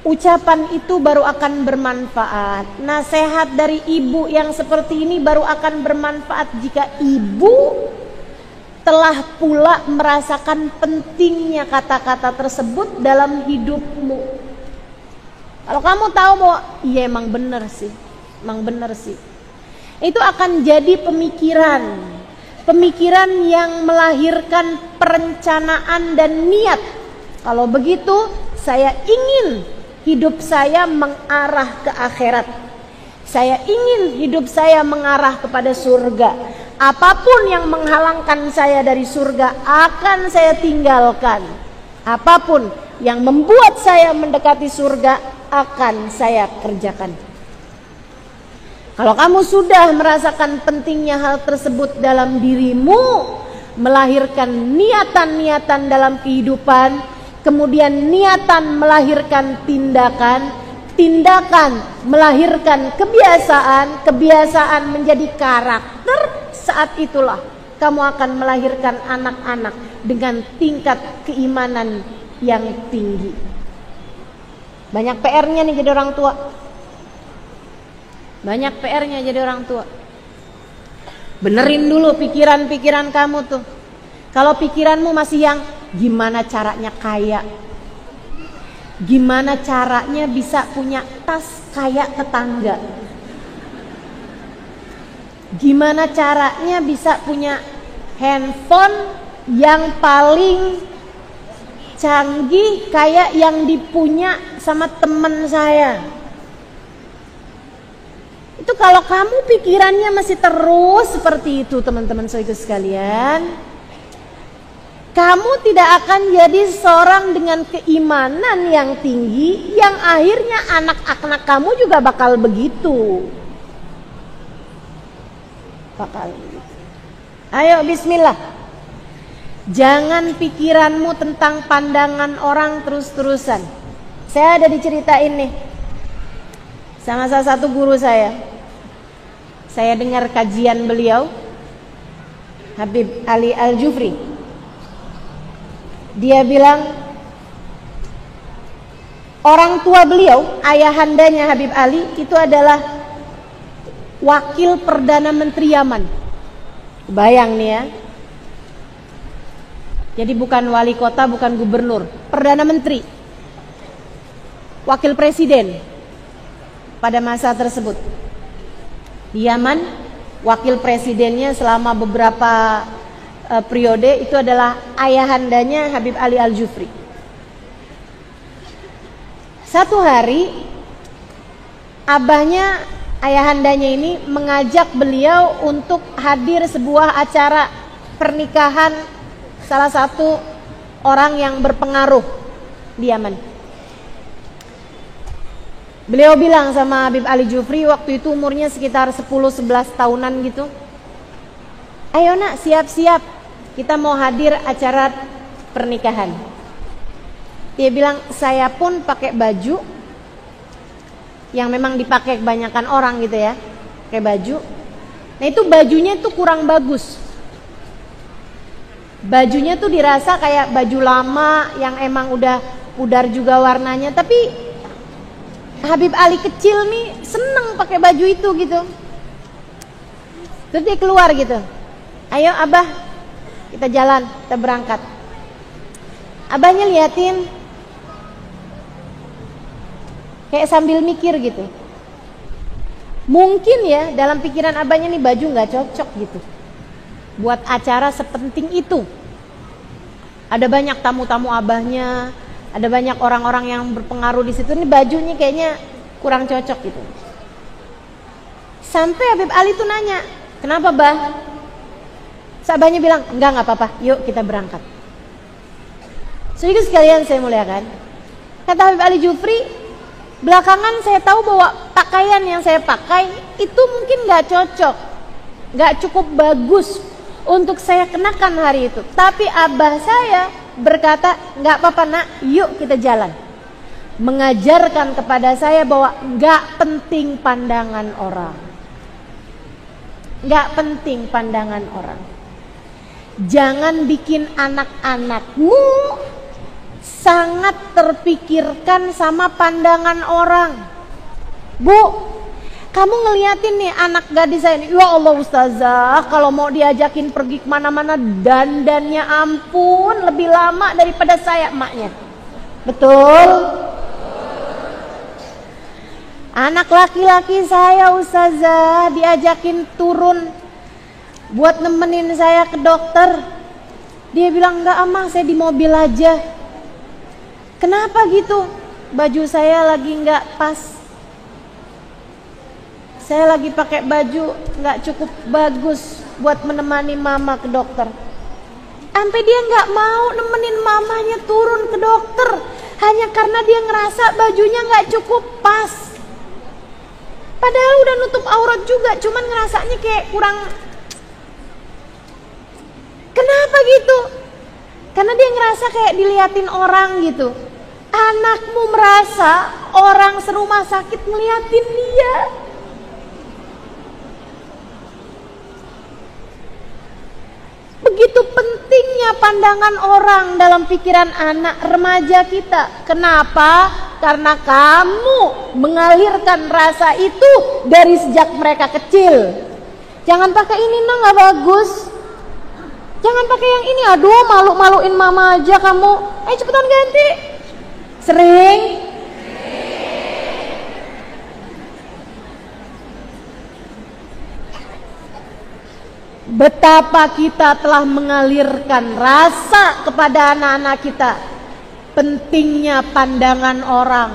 S1: ucapan itu baru akan bermanfaat. Nasihat dari ibu yang seperti ini baru akan bermanfaat jika ibu telah pula merasakan pentingnya kata-kata tersebut dalam hidupmu. Kalau kamu tahu bahwa iya emang bener sih, itu akan jadi pemikiran yang melahirkan perencanaan dan niat. Kalau begitu, saya ingin hidup saya mengarah ke akhirat. Saya ingin hidup saya mengarah kepada surga. Apapun yang menghalangkan saya dari surga akan saya tinggalkan. Apapun yang membuat saya mendekati surga akan saya kerjakan. Kalau kamu sudah merasakan pentingnya hal tersebut dalam dirimu, melahirkan niatan-niatan dalam kehidupan, kemudian niatan melahirkan tindakan, tindakan melahirkan kebiasaan, kebiasaan menjadi karakter, saat itulah kamu akan melahirkan anak-anak dengan tingkat keimanan yang tinggi. Banyak PR-nya nih jadi orang tua. Banyak PR-nya jadi orang tua. Benerin dulu pikiran-pikiran kamu tuh. Kalau pikiranmu masih yang gimana caranya kaya, gimana caranya bisa punya tas kayak tetangga, gimana caranya bisa punya handphone yang paling canggih kayak yang dipunya sama teman saya. Itu kalau kamu pikirannya masih terus seperti itu, teman-teman saudara sekalian, kamu tidak akan jadi seorang dengan keimanan yang tinggi, yang akhirnya anak-anak kamu juga bakal begitu. Bakal begitu. Ayo bismillah. Jangan pikiranmu tentang pandangan orang terus-terusan. Saya ada diceritain nih sama salah satu guru saya. Saya dengar kajian beliau, Habib Ali Al-Jufri. Dia bilang orang tua beliau, ayahandanya Habib Ali, itu adalah wakil Perdana Menteri Yaman. Bayang nih ya. Jadi bukan wali kota, bukan gubernur, Perdana Menteri, wakil presiden pada masa tersebut. Di Yaman, wakil presidennya selama beberapa periode itu adalah ayahandanya Habib Ali Al-Jufri. Satu hari abahnya, ayahandanya ini mengajak beliau untuk hadir sebuah acara pernikahan salah satu orang yang berpengaruh di Yaman. Beliau bilang sama Habib Ali Jufri, waktu itu umurnya sekitar 10-11 tahunan gitu, ayo nak, siap-siap, kita mau hadir acara pernikahan. Dia bilang, saya pun pakai baju yang memang dipakai kebanyakan orang gitu ya, pakai baju. Nah itu bajunya itu kurang bagus. Bajunya tuh dirasa kayak baju lama yang emang udah pudar juga warnanya. Tapi Habib Ali kecil nih seneng pakai baju itu gitu. Terus dia keluar gitu, ayo abah, kita jalan, kita berangkat. Abahnya liatin kayak sambil mikir gitu. Mungkin ya dalam pikiran abahnya nih baju gak cocok gitu buat acara sepenting itu. Ada banyak tamu-tamu abahnya, ada banyak orang-orang yang berpengaruh di situ. Ini bajunya kayaknya kurang cocok gitu. Sampai Habib Ali tuh nanya, kenapa bah? Sahabatnya bilang, enggak apa-apa, yuk kita berangkat. Saudara sekalian saya muliakan, kata Habib Ali Jufri, belakangan saya tahu bahwa pakaian yang saya pakai itu mungkin gak cocok, gak cukup bagus untuk saya kenakan hari itu. Tapi abah saya berkata, gak apa-apa nak, yuk kita jalan. Mengajarkan kepada saya bahwa gak penting pandangan orang. Gak penting pandangan orang. Jangan bikin anak-anakmu sangat terpikirkan sama pandangan orang. Bu, kamu ngeliatin nih anak gadis saya ini, ya Allah ustazah, kalau mau diajakin pergi kemana-mana dandannya ampun lebih lama daripada saya emaknya. Betul? Anak laki-laki saya ustazah diajakin turun buat nemenin saya ke dokter, dia bilang enggak amah, saya di mobil aja. Kenapa gitu? Baju saya lagi enggak pas, saya lagi pakai baju nggak cukup bagus buat menemani mama ke dokter. Sampai dia nggak mau nemenin mamanya turun ke dokter hanya karena dia ngerasa bajunya nggak cukup pas. Padahal udah nutup aurat juga, cuman ngerasanya kayak kurang. Kenapa gitu? Karena dia ngerasa kayak diliatin orang gitu. Anakmu merasa orang serumah sakit ngeliatin dia. pentingnya pandangan orang dalam pikiran anak remaja kita. Kenapa? Karena kamu mengalirkan rasa itu dari sejak mereka kecil. Jangan pakai ini, nah nggak bagus. Jangan pakai yang ini, aduh malu-maluin mama aja kamu. Ayo cepetan ganti. Sering. Betapa kita telah mengalirkan rasa kepada anak-anak kita. Pentingnya pandangan orang.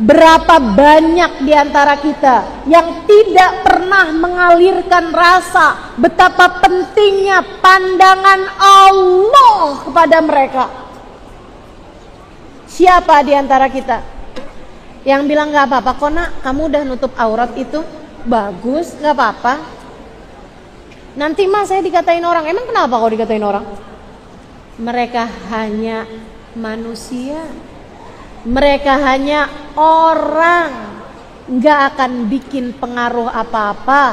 S1: Berapa banyak di antara kita yang tidak pernah mengalirkan rasa betapa pentingnya pandangan Allah kepada mereka. Siapa di antara kita yang bilang gak apa-apa kok nak, kamu udah nutup aurat itu bagus, gak apa-apa. Nanti mah saya dikatain orang. Emang kenapa kok dikatain orang? Mereka hanya manusia. Mereka hanya orang. Gak akan bikin pengaruh apa-apa.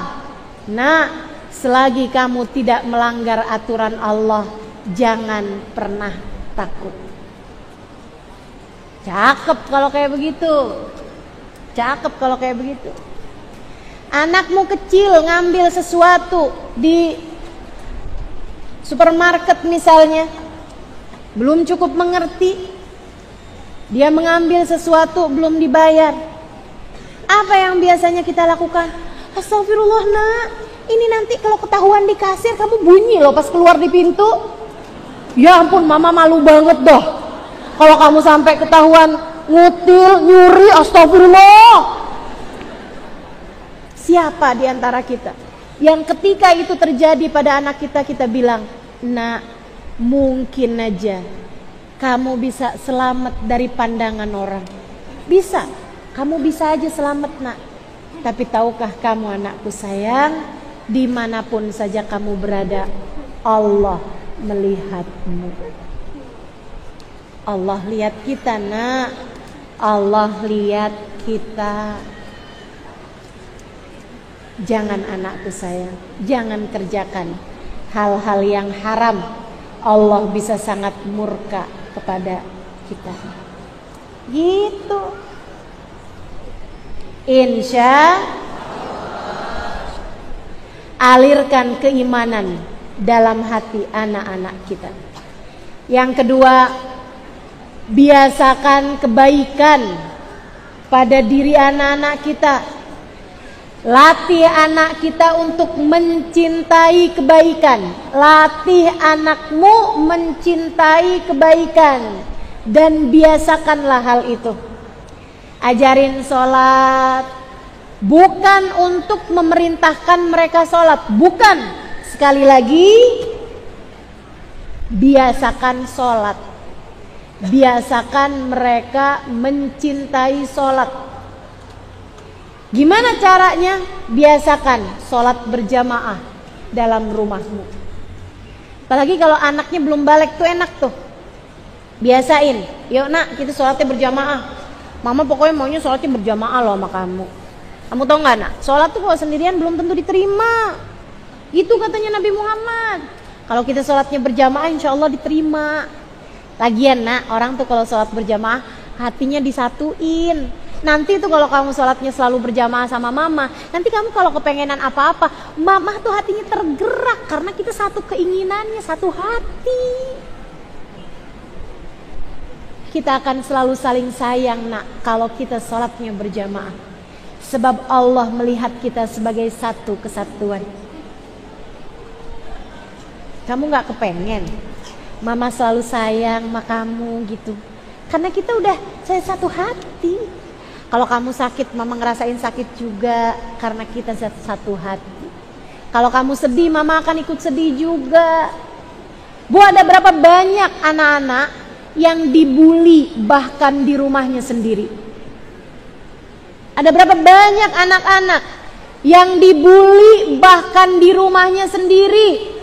S1: Nah, selagi kamu tidak melanggar aturan Allah, jangan pernah takut. Cakep kalau kayak begitu. Cakep kalau kayak begitu. Anakmu kecil ngambil sesuatu di supermarket misalnya, belum cukup mengerti, dia mengambil sesuatu belum dibayar. Apa yang biasanya kita lakukan? Astagfirullah nak, ini nanti kalau ketahuan di kasir kamu bunyi loh pas keluar di pintu. Ya ampun mama malu banget dah kalau kamu sampai ketahuan ngutil, nyuri, astagfirullah. Siapa di antara kita yang ketika itu terjadi pada anak kita, kita bilang, nak, mungkin aja kamu bisa selamat dari pandangan orang. Bisa, kamu bisa aja selamat nak. Tapi tahukah kamu anakku sayang, dimanapun saja kamu berada, Allah melihatmu. Allah lihat kita nak. Allah lihat kita. Jangan anakku sayang, jangan kerjakan hal-hal yang haram. Allah bisa sangat murka kepada kita. Gitu. Insya alirkan keimanan dalam hati anak-anak kita. Yang kedua, biasakan kebaikan pada diri anak-anak kita. Latih anak kita untuk mencintai kebaikan. Latih anakmu mencintai kebaikan. Dan biasakanlah hal itu. Ajarin sholat. Bukan untuk memerintahkan mereka sholat. Bukan. Sekali lagi, biasakan sholat. Biasakan mereka mencintai sholat. Gimana caranya? Biasakan sholat berjamaah dalam rumahmu. Apalagi kalau anaknya belum balik tuh enak tuh. Biasain, yuk nak kita sholatnya berjamaah. Mama pokoknya maunya sholatnya berjamaah loh sama kamu. Kamu tau gak nak? Sholat tuh kalau sendirian belum tentu diterima. Itu katanya Nabi Muhammad. Kalau kita sholatnya berjamaah insya Allah diterima. Lagian nak, orang tuh kalau sholat berjamaah hatinya disatuin. Nanti tuh kalau kamu sholatnya selalu berjamaah sama mama, nanti kamu kalau kepengenan apa-apa, mama tuh hatinya tergerak karena kita satu keinginannya, satu hati. Kita akan selalu saling sayang nak kalau kita sholatnya berjamaah. Sebab Allah melihat kita sebagai satu kesatuan. Kamu gak kepengen mama selalu sayang sama kamu gitu? Karena kita udah satu hati. Kalau kamu sakit, mama ngerasain sakit juga karena kita satu hati. Kalau kamu sedih, mama akan ikut sedih juga. Bu, ada berapa banyak anak-anak yang dibully bahkan di rumahnya sendiri? Ada berapa banyak anak-anak yang dibully bahkan di rumahnya sendiri?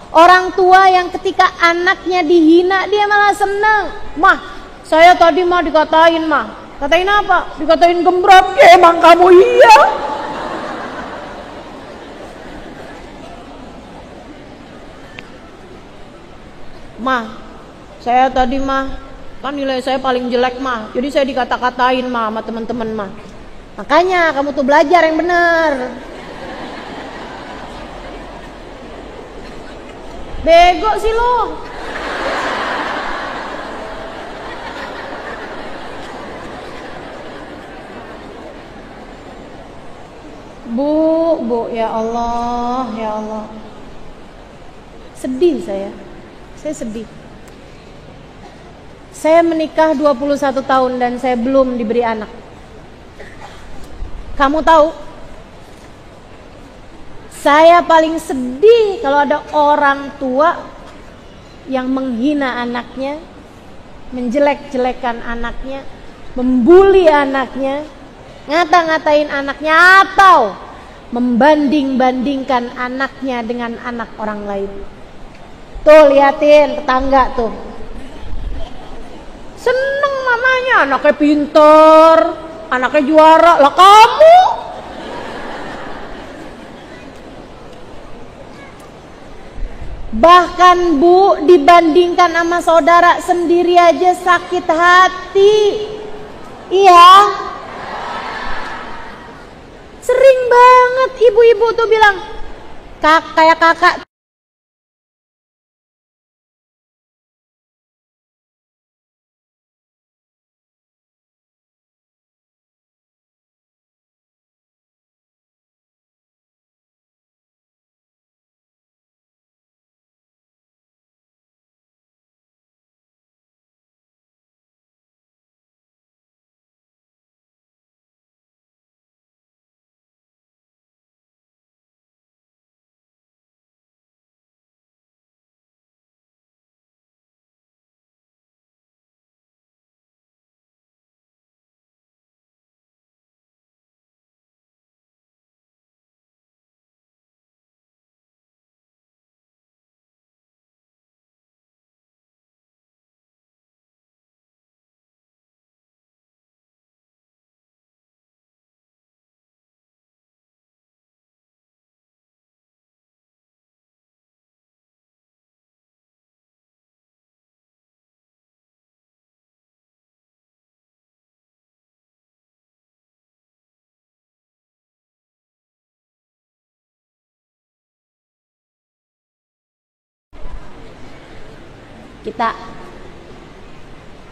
S1: Orang tua yang ketika anaknya dihina, dia malah senang. Mah, saya tadi mah dikatain mah. Katain apa? Dikatain gembrap. Ya emang kamu iya. Mah, saya tadi mah kan nilai saya paling jelek mah, jadi saya dikata-katain mah sama teman-teman mah. Makanya kamu tuh belajar yang bener. Bego sih lo. Bu, ya Allah, ya Allah. Sedih saya sedih. Saya menikah 21 tahun dan saya belum diberi anak. Kamu tahu, saya paling sedih kalau ada orang tua yang menghina anaknya, menjelek-jelekan anaknya, membuli anaknya, ngata-ngatain anaknya, atau membanding-bandingkan anaknya dengan anak orang lain. Tuh liatin tetangga tuh, seneng mamanya, anaknya pinter, anaknya juara, lah kamu bahkan Bu, dibandingkan sama saudara sendiri aja sakit hati. Iya, sering banget ibu-ibu tuh bilang, kayak kakak kita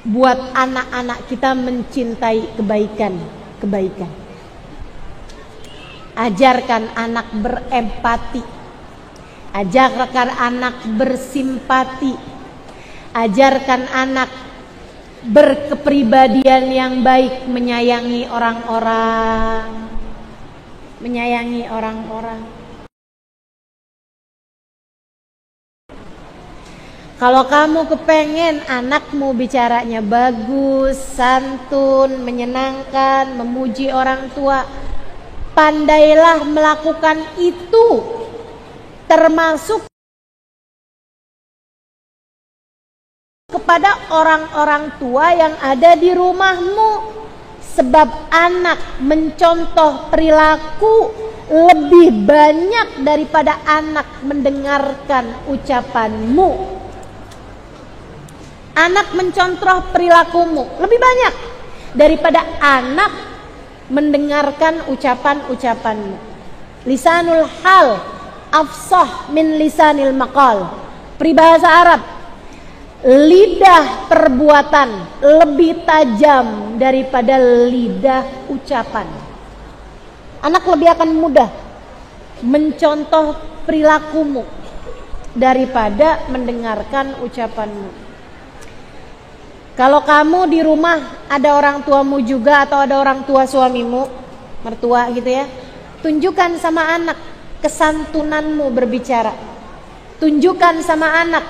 S1: buat anak-anak kita mencintai kebaikan. Ajarkan anak berempati, ajarkan anak bersimpati, ajarkan anak berkepribadian yang baik, menyayangi orang-orang. Kalau kamu kepengen anakmu bicaranya bagus, santun, menyenangkan, memuji orang tua, pandailah melakukan itu, termasuk kepada orang-orang tua yang ada di rumahmu. Sebab anak mencontoh perilaku lebih banyak daripada anak mendengarkan ucapanmu. Anak mencontoh perilakumu lebih banyak daripada anak mendengarkan ucapan-ucapanmu. Lisanul hal afsah min lisanil maqal. Peribahasa Arab, lidah perbuatan lebih tajam daripada lidah ucapan. Anak lebih akan mudah mencontoh perilakumu daripada mendengarkan ucapanmu. Kalau kamu di rumah ada orang tuamu juga atau ada orang tua suamimu, mertua gitu ya, tunjukkan sama anak kesantunanmu berbicara. Tunjukkan sama anak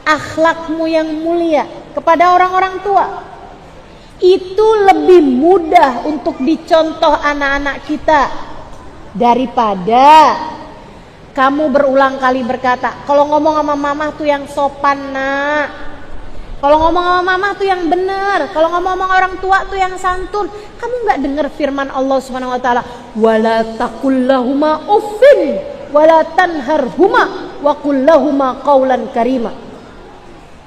S1: akhlakmu yang mulia kepada orang-orang tua. Itu lebih mudah untuk dicontoh anak-anak kita daripada kamu berulang kali berkata, kalau ngomong sama mama tuh yang sopan nak, kalau ngomong sama mama tuh yang benar, kalau ngomong sama orang tua tuh yang santun. Kamu nggak dengar firman Allah Subhanahu wa taala, wala taqullahuma uffin wala tanharhuma wa qullahuma qaulan karima.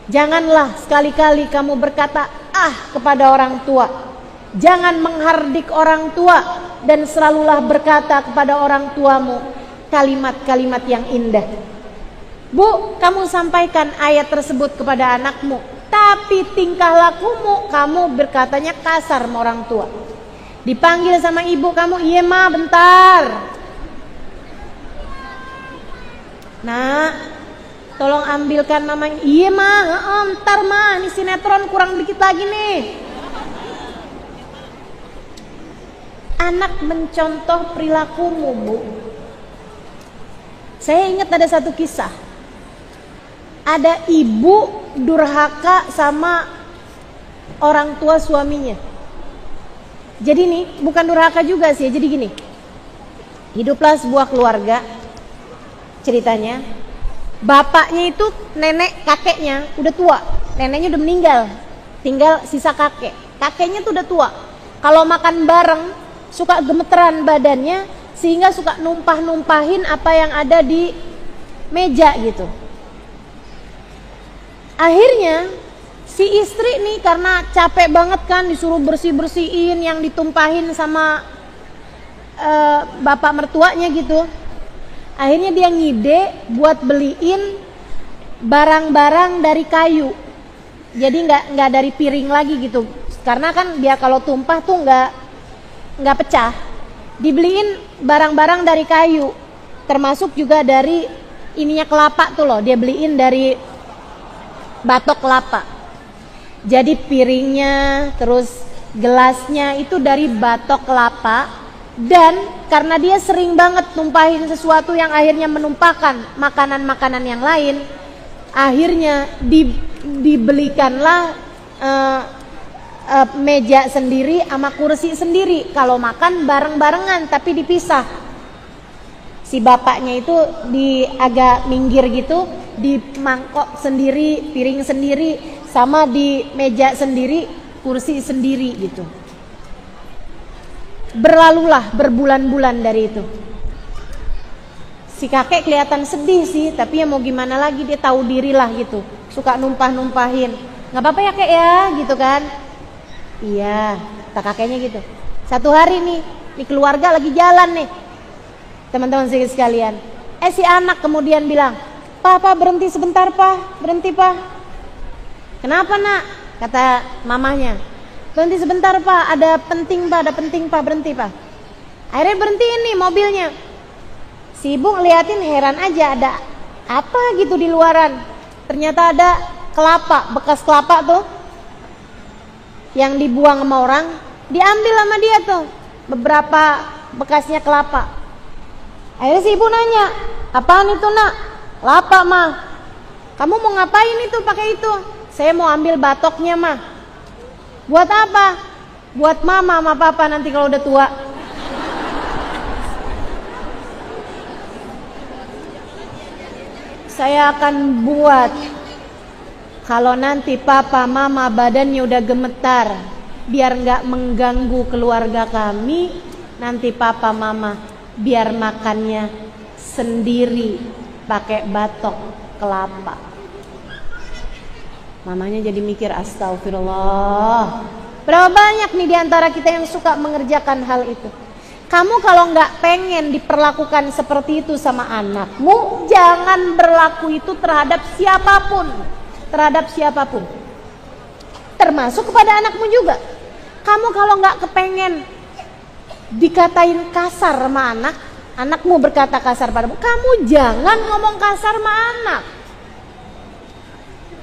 S1: Janganlah sekali-kali kamu berkata kepada orang tua. Jangan menghardik orang tua, dan selalulah berkata kepada orang tuamu kalimat-kalimat yang indah. Bu, kamu sampaikan ayat tersebut kepada anakmu, tapi tingkah lakumu kamu berkatanya kasar sama orang tua. Dipanggil sama ibu kamu, iya ma bentar. Nah, tolong ambilkan mama. Iya ma, ntar ma, ini sinetron kurang dikit lagi nih. Anak mencontoh perilakumu, Bu. Saya ingat ada satu kisah. Ada ibu durhaka sama orang tua suaminya. Jadi nih, bukan durhaka juga sih. Jadi gini, hiduplah sebuah keluarga. Ceritanya, bapaknya itu nenek kakeknya udah tua, neneknya udah meninggal, tinggal sisa kakek. Kakeknya tuh udah tua. Kalau makan bareng suka gemeteran badannya, sehingga suka numpah-numpahin apa yang ada di meja gitu. Akhirnya si istri nih karena capek banget kan disuruh bersih-bersihin yang ditumpahin sama bapak mertuanya gitu. Akhirnya dia ngide buat beliin barang-barang dari kayu. Jadi nggak dari piring lagi gitu. Karena kan dia kalau tumpah tuh nggak pecah. Dibeliin barang-barang dari kayu. Termasuk juga dari ininya kelapa tuh loh. Dia beliin dari batok kelapa. Jadi piringnya, terus gelasnya itu dari batok kelapa. Dan karena dia sering banget numpahin sesuatu yang akhirnya menumpahkan makanan-makanan yang lain, akhirnya dibelikanlah meja sendiri sama kursi sendiri. Kalau makan bareng-barengan tapi dipisah. Si bapaknya itu agak minggir gitu, di mangkok sendiri, piring sendiri, sama di meja sendiri, kursi sendiri gitu. Berlalulah berbulan-bulan dari itu. Si kakek kelihatan sedih sih, tapi ya mau gimana lagi, dia tahu diri lah gitu. Suka numpah-numpahin. Nggak apa-apa ya kek ya, gitu kan. Iya, kata kakeknya gitu. Satu hari nih, di keluarga lagi jalan nih, teman-teman sekalian. Si anak kemudian bilang, Papa berhenti sebentar Pak, berhenti Pak. Kenapa nak? Kata mamanya, berhenti sebentar Pak, ada penting Pak, berhenti Pak. Akhirnya berhenti ini mobilnya. Si ibu ngeliatin heran aja, ada apa gitu di luaran. Ternyata ada kelapa, bekas kelapa tuh, yang dibuang sama orang, diambil sama dia tuh, beberapa bekasnya kelapa. Akhirnya si ibu nanya, apaan itu nak? Kelapa mah. Kamu mau ngapain itu pakai itu? Saya mau ambil batoknya mah. Buat apa? Buat mama sama papa nanti kalau udah tua. Saya akan buat kalau nanti papa mama badannya udah gemetar, biar nggak mengganggu keluarga kami. Nanti papa mama biar makannya sendiri pakai batok kelapa. Mamanya jadi mikir, astagfirullah. Berapa banyak nih diantara kita yang suka mengerjakan hal itu. Kamu kalau nggak pengen diperlakukan seperti itu sama anakmu, jangan berlaku itu terhadap siapapun. Terhadap siapapun. Termasuk kepada anakmu juga. Kamu kalau nggak kepengen dikatain kasar sama anakmu berkata kasar padamu, kamu jangan ngomong kasar sama anak.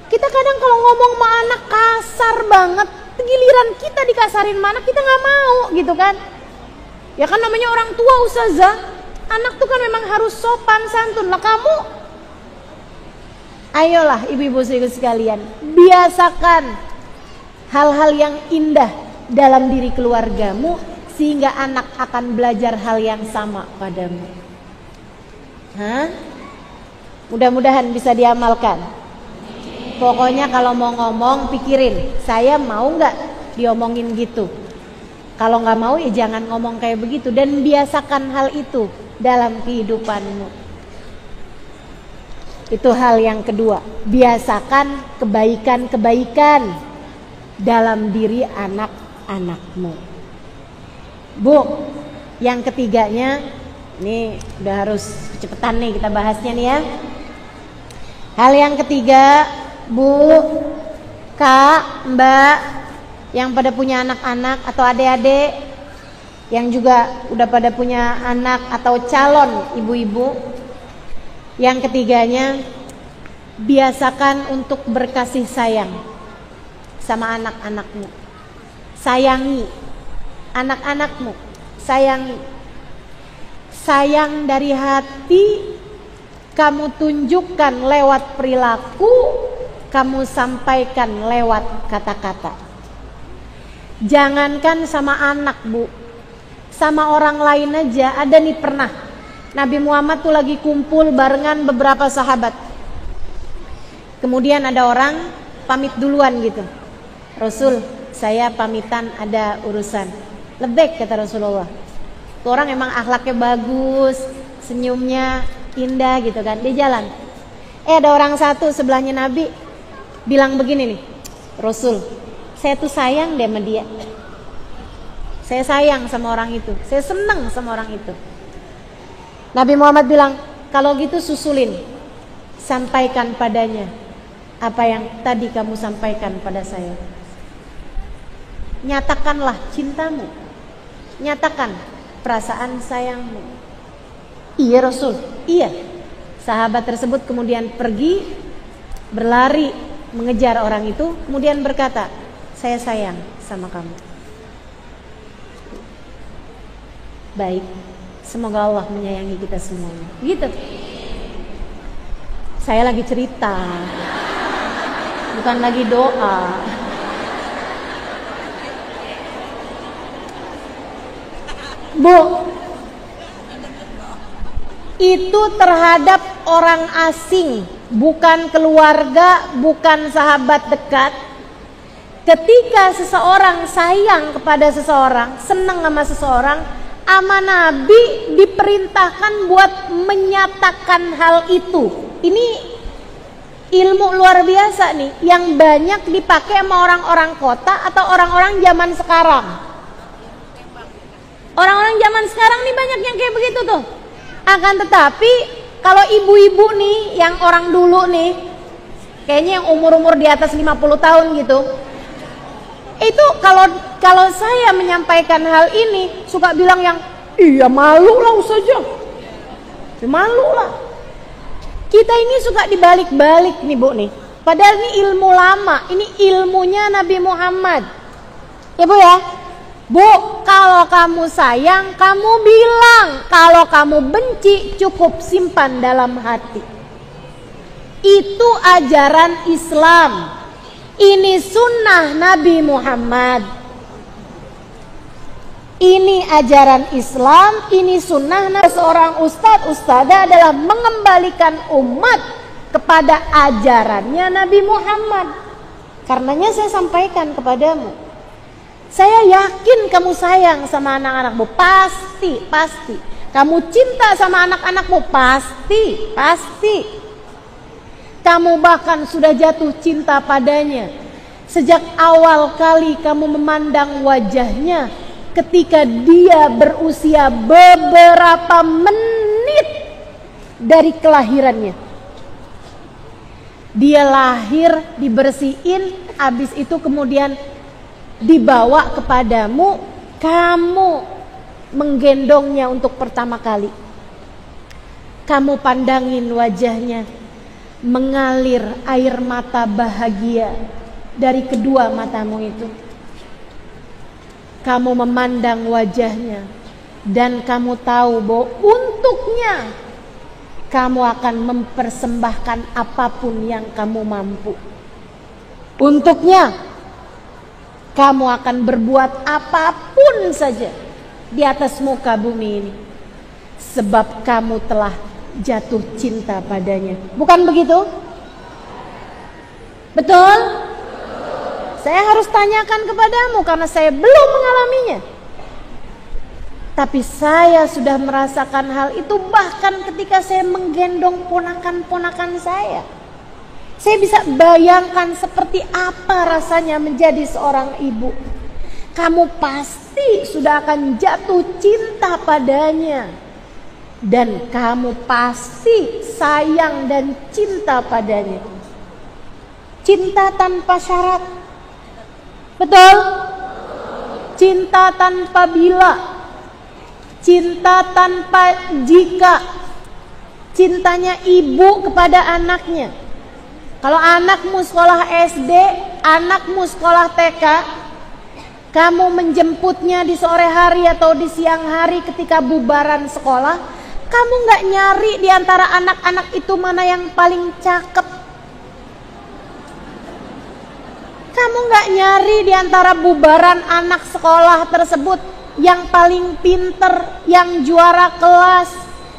S1: Kita kadang kalau ngomong sama anak kasar banget, giliran kita dikasarin sama anak, kita nggak mau gitu kan. Ya kan namanya orang tua ustazah, anak tuh kan memang harus sopan santun lah. Kamu ayolah ibu-ibu sekalian, biasakan hal-hal yang indah dalam diri keluargamu, sehingga anak akan belajar hal yang sama padamu. Mudah-mudahan bisa diamalkan. Pokoknya kalau mau ngomong pikirin, saya mau nggak diomongin gitu. Kalau nggak mau ya jangan ngomong kayak begitu, dan biasakan hal itu dalam kehidupanmu. Itu hal yang kedua. Biasakan kebaikan-kebaikan dalam diri anak-anakmu. Bu, yang ketiganya, ini udah harus cepetan nih kita bahasnya nih ya. Hal yang ketiga, Bu, Kak, Mbak, yang pada punya anak-anak atau adik-adik yang juga udah pada punya anak atau calon ibu-ibu. Yang ketiganya, biasakan untuk berkasih sayang sama anak-anakmu. Sayangi anak-anakmu, sayangi. Sayang dari hati kamu tunjukkan lewat perilaku, kamu sampaikan lewat kata-kata. Jangankan sama anak, Bu, sama orang lain aja. Ada nih pernah Nabi Muhammad tuh lagi kumpul barengan beberapa sahabat. Kemudian ada orang pamit duluan gitu. Rasul, saya pamitan ada urusan. Lebek kata Rasulullah. Tuh orang emang akhlaknya bagus, senyumnya indah gitu kan. Dia jalan. Ada orang satu sebelahnya Nabi bilang begini nih, Rasul, saya tuh sayang deh sama dia. Saya sayang sama orang itu. Saya senang sama orang itu. Nabi Muhammad bilang, kalau gitu susulin, sampaikan padanya apa yang tadi kamu sampaikan pada saya. Nyatakanlah cintamu, nyatakan perasaan sayangmu. Iya Rasul, iya. Sahabat tersebut kemudian pergi, berlari mengejar orang itu, kemudian berkata, saya sayang sama kamu. Baik, semoga Allah menyayangi kita semuanya. Gitu. Saya lagi cerita, bukan lagi doa. Bu, itu terhadap orang asing, bukan keluarga, bukan sahabat dekat. Ketika seseorang sayang kepada seseorang, senang sama seseorang, ama Nabi diperintahkan buat menyatakan hal itu. Ini ilmu luar biasa nih, yang banyak dipakai sama orang-orang kota atau orang-orang zaman sekarang. Orang-orang zaman sekarang nih banyak yang kayak begitu tuh. Akan tetapi kalau ibu-ibu nih, yang orang dulu nih, kayaknya yang umur-umur di atas 50 tahun gitu, itu kalau saya menyampaikan hal ini suka bilang yang iya malu lah saja, malu lah. Kita ini suka dibalik-balik nih Bu nih. Padahal ini ilmu lama, ini ilmunya Nabi Muhammad. Ya Bu ya. Bu, kalau kamu sayang, kamu bilang. Kalau kamu benci, cukup simpan dalam hati. Itu ajaran Islam. Ini sunnah Nabi Muhammad. Ini ajaran Islam, ini sunnah. Seorang ustadz adalah mengembalikan umat kepada ajarannya Nabi Muhammad. Karenanya saya sampaikan kepadamu, saya yakin kamu sayang sama anak-anakmu, pasti. Kamu cinta sama anak-anakmu, pasti. Kamu bahkan sudah jatuh cinta padanya sejak awal kali kamu memandang wajahnya ketika dia berusia beberapa menit dari kelahirannya. Dia lahir, dibersihin, habis itu kemudian dibawa kepadamu, kamu menggendongnya untuk pertama kali. Kamu pandangin wajahnya, mengalir air mata bahagia dari kedua matamu itu. Kamu memandang wajahnya dan kamu tahu bahwa untuknya kamu akan mempersembahkan apapun yang kamu mampu. Untuknya kamu akan berbuat apapun saja di atas muka bumi ini, sebab kamu telah jatuh cinta padanya. Bukan begitu? Betul? Saya harus tanyakan kepadamu karena saya belum mengalaminya. Tapi saya sudah merasakan hal itu bahkan ketika saya menggendong ponakan-ponakan saya. Saya bisa bayangkan seperti apa rasanya menjadi seorang ibu. Kamu pasti sudah akan jatuh cinta padanya. Dan kamu pasti sayang dan cinta padanya. Cinta tanpa syarat. Betul? Cinta tanpa bila. Cinta tanpa jika. Cintanya ibu kepada anaknya. Kalau anakmu sekolah SD, anakmu sekolah TK, kamu menjemputnya di sore hari atau di siang hari ketika bubaran sekolah, kamu gak nyari di antara anak-anak itu mana yang paling cakep. Kamu gak nyari di antara bubaran anak sekolah tersebut yang paling pinter, yang juara kelas,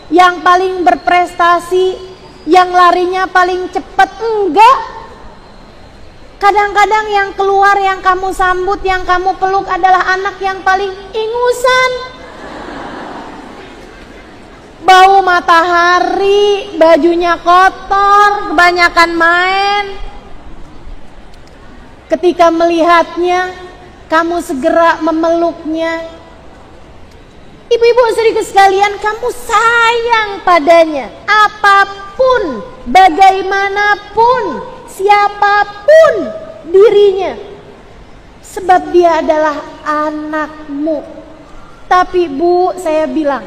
S1: yang paling berprestasi, yang larinya paling cepat. Enggak. Kadang-kadang yang keluar, yang kamu sambut, yang kamu peluk adalah anak yang paling ingusan. Bau matahari, bajunya kotor, kebanyakan main. Ketika melihatnya, kamu segera memeluknya. Ibu-ibu saudaraku sekalian, kamu sayang padanya. Apapun, bagaimanapun, siapapun dirinya. Sebab dia adalah anakmu. Tapi Bu, saya bilang,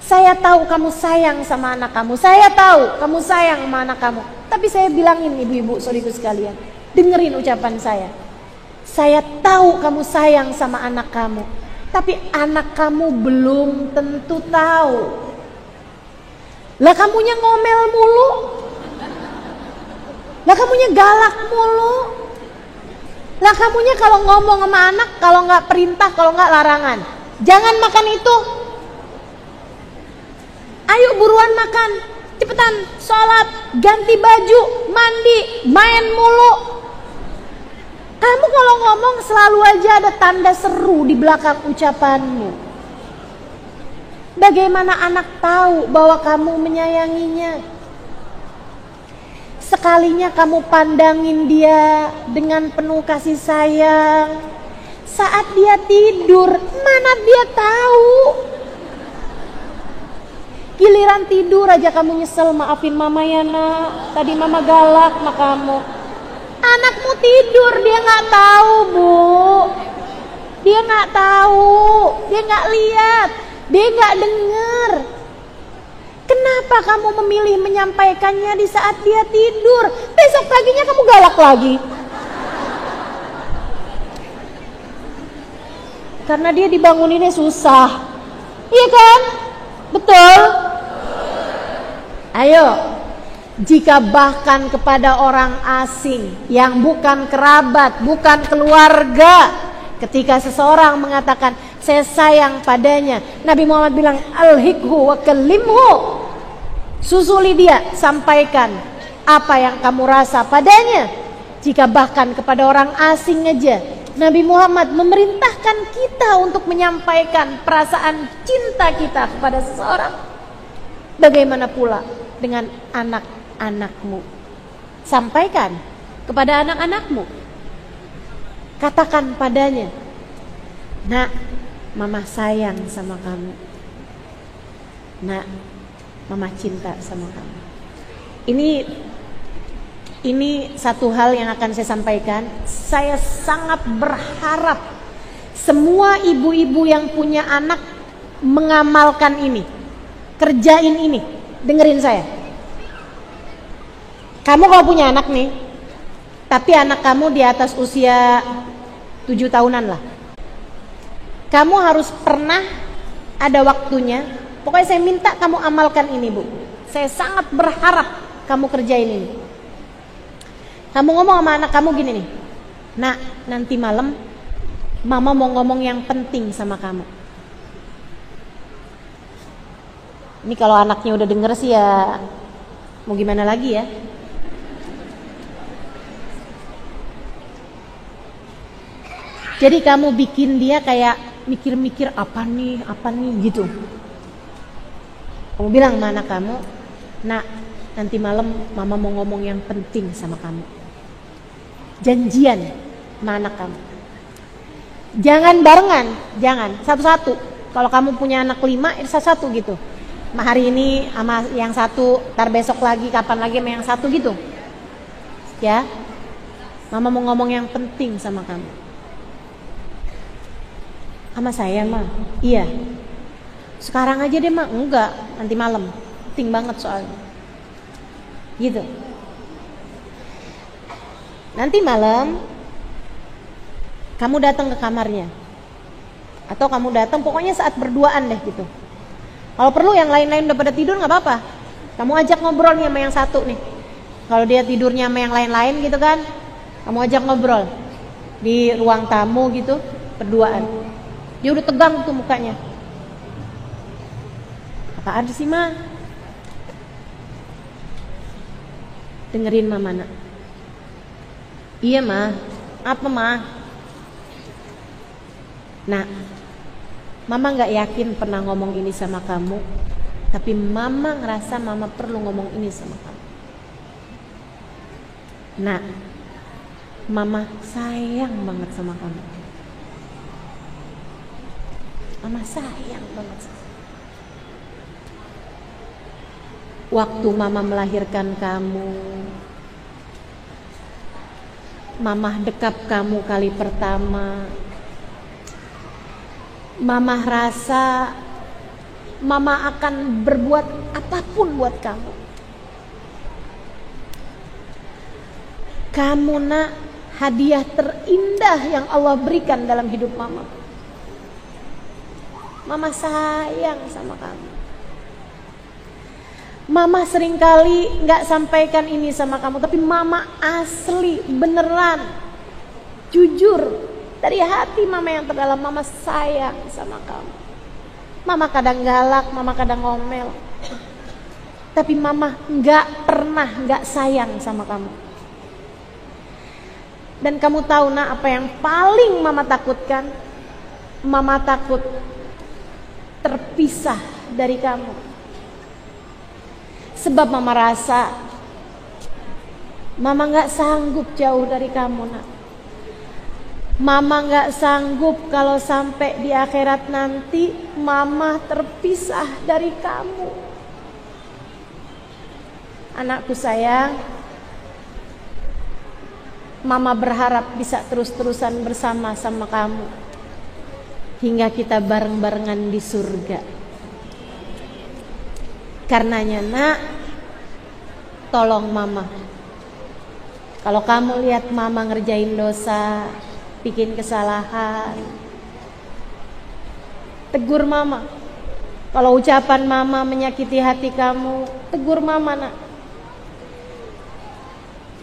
S1: saya tahu kamu sayang sama anak kamu. Saya tahu kamu sayang sama anak kamu. Tapi saya bilangin ibu-ibu saudaraku sekalian, dengerin ucapan saya. Saya tahu kamu sayang sama anak kamu. Tapi anak kamu belum tentu tahu. Lah kamunya ngomel mulu. Lah kamunya galak mulu. Lah kamunya kalau ngomong sama anak, kalau nggak perintah, kalau nggak larangan. Jangan makan itu. Ayo buruan makan. Cepetan sholat, ganti baju, mandi, main mulu. Kamu kalau ngomong selalu aja ada tanda seru di belakang ucapanmu. Bagaimana anak tahu bahwa kamu menyayanginya? Sekalinya kamu pandangin dia dengan penuh kasih sayang. Saat dia tidur, mana dia tahu? Giliran tidur aja kamu nyesel, maafin mama ya nak, tadi mama galak sama kamu. Anakmu tidur, dia nggak tahu Bu. Dia nggak tahu, dia nggak lihat, dia nggak dengar. Kenapa kamu memilih menyampaikannya di saat dia tidur? Besok paginya kamu galak lagi. Karena dia dibanguninnya susah. Iya kan? Betul? Ayo. Jika bahkan kepada orang asing yang bukan kerabat, bukan keluarga, ketika seseorang mengatakan saya sayang padanya, Nabi Muhammad bilang alhikhu wa kallimhu. Susuli dia, sampaikan apa yang kamu rasa padanya. Jika bahkan kepada orang asing aja, Nabi Muhammad memerintahkan kita untuk menyampaikan perasaan cinta kita kepada seseorang. Bagaimana pula dengan anak-anakmu? Sampaikan kepada anak-anakmu. Katakan padanya, nak, mama sayang sama kamu. Nak, mama cinta sama kamu. Ini satu hal yang akan saya sampaikan. Saya sangat berharap semua ibu-ibu yang punya anak mengamalkan ini, kerjain ini. Dengerin saya. Kamu kalau punya anak nih, tapi anak kamu di atas usia 7 tahunan lah, kamu harus pernah ada waktunya. Pokoknya saya minta kamu amalkan ini Bu. Saya sangat berharap kamu kerjain ini. Kamu ngomong sama anak kamu gini nih, nak, nanti malam mama mau ngomong yang penting sama kamu. Ini kalau anaknya udah denger sih ya mau gimana lagi ya. Jadi kamu bikin dia kayak mikir-mikir apa nih gitu. Kamu bilang sama anak kamu, nak, nanti malam mama mau ngomong yang penting sama kamu. Janjian sama anak kamu. Jangan barengan, jangan satu-satu. Kalau kamu punya anak 5, satu-satu gitu. Hari ini sama yang satu, ntar besok lagi, kapan lagi sama yang satu gitu. Ya, mama mau ngomong yang penting sama kamu. Sama saya mah, iya. Sekarang aja deh mah, enggak, nanti malam. Penting banget soalnya. Gitu. Nanti malam kamu datang ke kamarnya. Atau kamu datang pokoknya saat berduaan deh gitu. Kalau perlu yang lain-lain udah pada tidur gak apa-apa. Kamu ajak ngobrol nih sama yang satu nih. Kalau dia tidurnya sama yang lain-lain gitu kan, kamu ajak ngobrol di ruang tamu gitu, berduaan. Dia udah tegang tuh mukanya. Apaan sih ma? Dengerin mama nak. Iya ma. Apa ma? Nah, mama gak yakin pernah ngomong ini sama kamu, tapi mama ngerasa mama perlu ngomong ini sama kamu. Nah, mama sayang banget sama kamu. Mama sayang banget sama kamu. Waktu mama melahirkan kamu, mama dekap kamu kali pertama, mama rasa mama akan berbuat apapun buat kamu. Kamu nak, hadiah terindah yang Allah berikan dalam hidup mama. Mama sayang sama kamu. Mama seringkali gak sampaikan ini sama kamu, tapi mama asli, beneran, jujur, dari hati mama yang terdalam, mama sayang sama kamu. Mama kadang galak, mama kadang ngomel, tapi mama gak pernah gak sayang sama kamu. Dan kamu tahu nak, apa yang paling mama takutkan? Mama takut terpisah dari kamu. Sebab mama rasa mama gak sanggup jauh dari kamu nak. Mama gak sanggup kalau sampai di akhirat nanti mama terpisah dari kamu. Anakku sayang, mama berharap bisa terus-terusan bersama sama kamu hingga kita bareng-barengan di surga. Karenanya nak, tolong mama, kalau kamu lihat mama ngerjain dosa, bikin kesalahan, tegur mama. Kalau ucapan mama menyakiti hati kamu, tegur mama nak.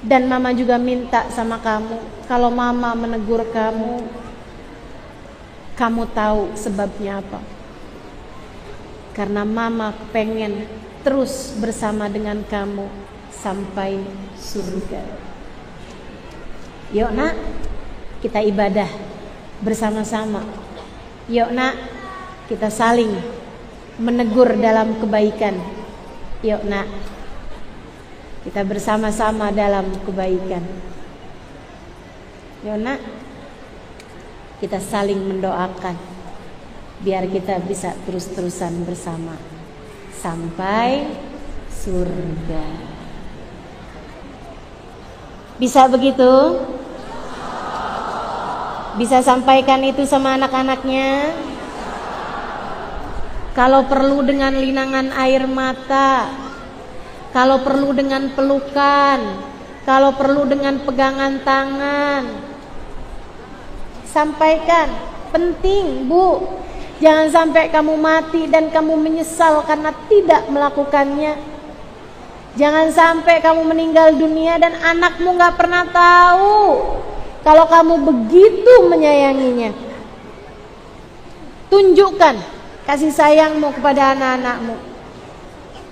S1: Dan mama juga minta sama kamu, kalau mama menegur kamu, kamu tahu sebabnya apa. Karena mama pengen terus bersama dengan kamu sampai surga. Yuk nak, kita ibadah bersama-sama. Yuk nak, kita saling menegur dalam kebaikan. Yuk nak, kita bersama-sama dalam kebaikan. Yuk nak, kita saling mendoakan biar kita bisa terus-terusan bersama sampai surga. Bisa begitu? Bisa sampaikan itu sama anak-anaknya? Kalau perlu dengan linangan air mata, kalau perlu dengan pelukan, kalau perlu dengan pegangan tangan, sampaikan. Penting bu, jangan sampai kamu mati dan kamu menyesal karena tidak melakukannya. Jangan sampai kamu meninggal dunia dan anakmu gak pernah tahu kalau kamu begitu menyayanginya. Tunjukkan kasih sayangmu kepada anak-anakmu.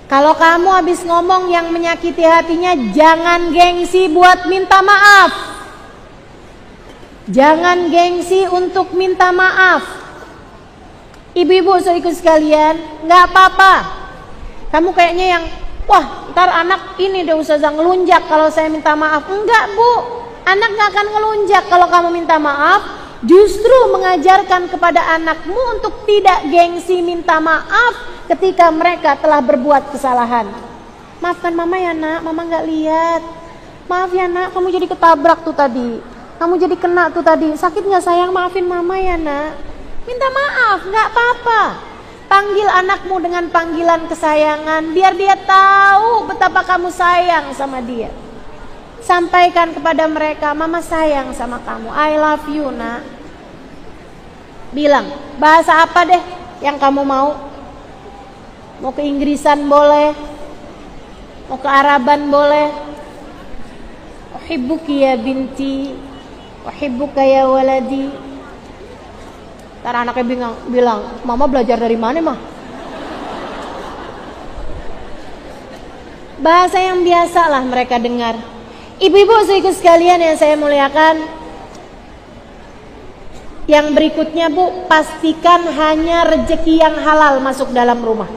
S1: Kalau kamu habis ngomong yang menyakiti hatinya, jangan gengsi buat minta maaf. Jangan gengsi untuk minta maaf. Ibu-ibu saudariku sekalian, nggak apa-apa. Kamu kayaknya yang, wah ntar anak ini deh ustazah ngelunjak kalau saya minta maaf. Enggak bu, anak nggak akan ngelunjak kalau kamu minta maaf. Justru mengajarkan kepada anakmu untuk tidak gengsi minta maaf ketika mereka telah berbuat kesalahan. Maafkan mama ya nak, mama nggak lihat. Maaf ya nak, kamu jadi ketabrak tuh tadi. Kamu jadi kena tuh tadi. Sakit nggak sayang? Maafin mama ya nak. Minta maaf, nggak apa-apa. Panggil anakmu dengan panggilan kesayangan, biar dia tahu betapa kamu sayang sama dia. Sampaikan kepada mereka, mama sayang sama kamu, I love you nak. Bilang, bahasa apa deh yang kamu mau? Mau ke Inggrisan boleh, mau ke Araban boleh. Uhibbuki ya binti, uhibbuka ya waladi. Ntar anaknya bilang, mama belajar dari mana mah? Bahasa yang biasa lah mereka dengar. Ibu-ibu saudaraku sekalian yang saya muliakan, yang berikutnya bu, pastikan hanya rezeki yang halal masuk dalam rumah.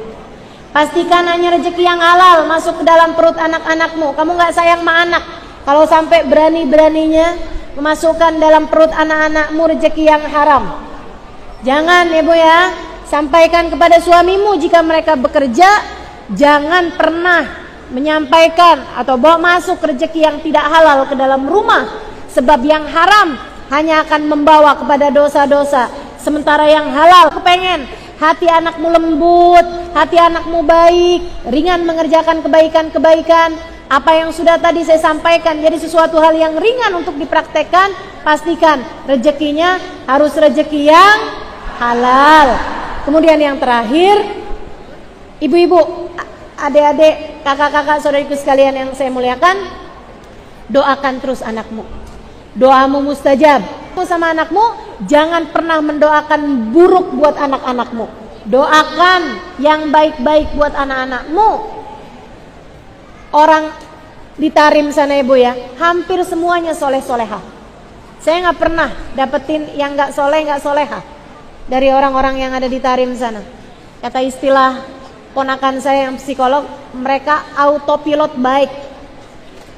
S1: Pastikan hanya rezeki yang halal masuk ke dalam perut anak-anakmu. Kamu gak sayang sama anak kalau sampai berani-beraninya memasukkan dalam perut anak-anakmu rezeki yang haram. Jangan ya bu ya, sampaikan kepada suamimu jika mereka bekerja, jangan pernah menyampaikan atau bawa masuk rezeki yang tidak halal ke dalam rumah, sebab yang haram hanya akan membawa kepada dosa-dosa, sementara yang halal kepengen hati anakmu lembut, hati anakmu baik, ringan mengerjakan kebaikan-kebaikan. Apa yang sudah tadi saya sampaikan jadi sesuatu hal yang ringan untuk dipraktekkan. Pastikan rezekinya harus rezeki yang halal. Kemudian yang terakhir, ibu-ibu, adik-adik, kakak-kakak, saudariku sekalian yang saya muliakan, doakan terus anakmu. Doamu mustajab. Sama anakmu, jangan pernah mendoakan buruk buat anak-anakmu. Doakan yang baik-baik buat anak-anakmu. Orang di Tarim sana ibu ya, hampir semuanya soleh-soleha. Saya nggak pernah dapetin yang nggak soleh, nggak soleha dari orang-orang yang ada di Tarim sana. Kata istilah ponakan saya yang psikolog, mereka autopilot baik.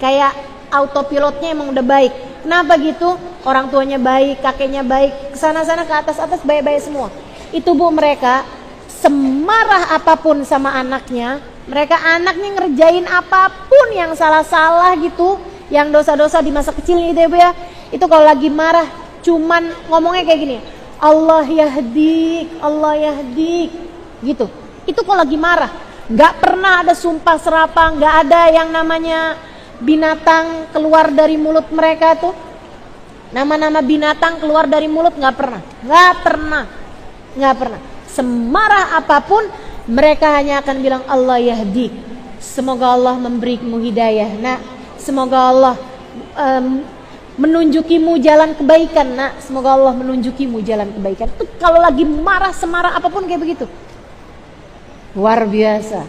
S1: Kayak autopilotnya emang udah baik. Kenapa gitu? Orang tuanya baik, kakeknya baik, kesana-sana ke atas-atas baik-baik semua. Itu bu, mereka semarah apapun sama anaknya, mereka anaknya ngerjain apapun yang salah-salah gitu, yang dosa-dosa di masa kecilnya itu ya bu ya. Itu kalau lagi marah cuman ngomongnya kayak gini, Allah yahdik, Allah yahdik gitu. Itu kalau lagi marah, nggak pernah ada sumpah serapah, nggak ada yang namanya binatang keluar dari mulut mereka tuh. Nama-nama binatang keluar dari mulut nggak pernah, nggak pernah, nggak pernah. Semarah apapun mereka hanya akan bilang Allah yahdik. Semoga Allah memberimu hidayah nak. Semoga Allah menunjukimu jalan kebaikan nak. Semoga Allah menunjukimu jalan kebaikan. Itu kalau lagi marah, semarah apapun kayak begitu. Luar biasa.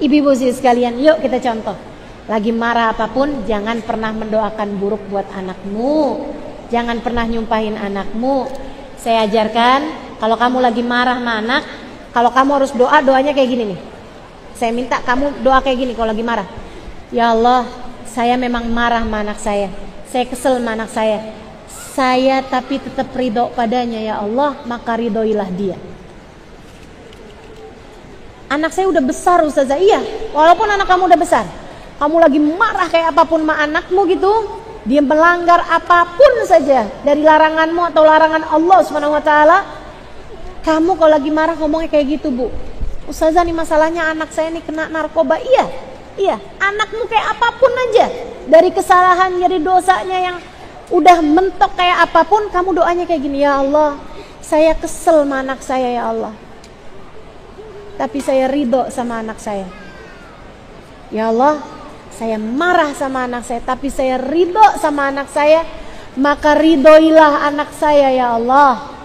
S1: Ibu-ibu sekalian, yuk kita contoh. Lagi marah apapun, jangan pernah mendoakan buruk buat anakmu. Jangan pernah nyumpahin anakmu. Saya ajarkan, kalau kamu lagi marah sama anak, kalau kamu harus doa, doanya kayak gini nih. Saya minta kamu doa kayak gini kalau lagi marah. Ya Allah, saya memang marah sama anak saya. Saya kesel sama anak saya. Saya tapi tetap ridho padanya ya Allah, maka ridhoilah dia. Anak saya udah besar Ustazah, iya. Walaupun anak kamu udah besar, kamu lagi marah kayak apapun sama anakmu gitu, dia melanggar apapun saja dari laranganmu atau larangan Allah SWT. Kamu kalau lagi marah ngomongnya kayak gitu bu, Ustazah nih masalahnya anak saya nih kena narkoba. Iya, anakmu kayak apapun aja, dari kesalahan jadi dosanya yang udah mentok kayak apapun, kamu doanya kayak gini, ya Allah saya kesel sama anak saya ya Allah, tapi saya ridho sama anak saya. Ya Allah, saya marah sama anak saya, tapi saya ridho sama anak saya, maka ridhoilah anak saya ya Allah.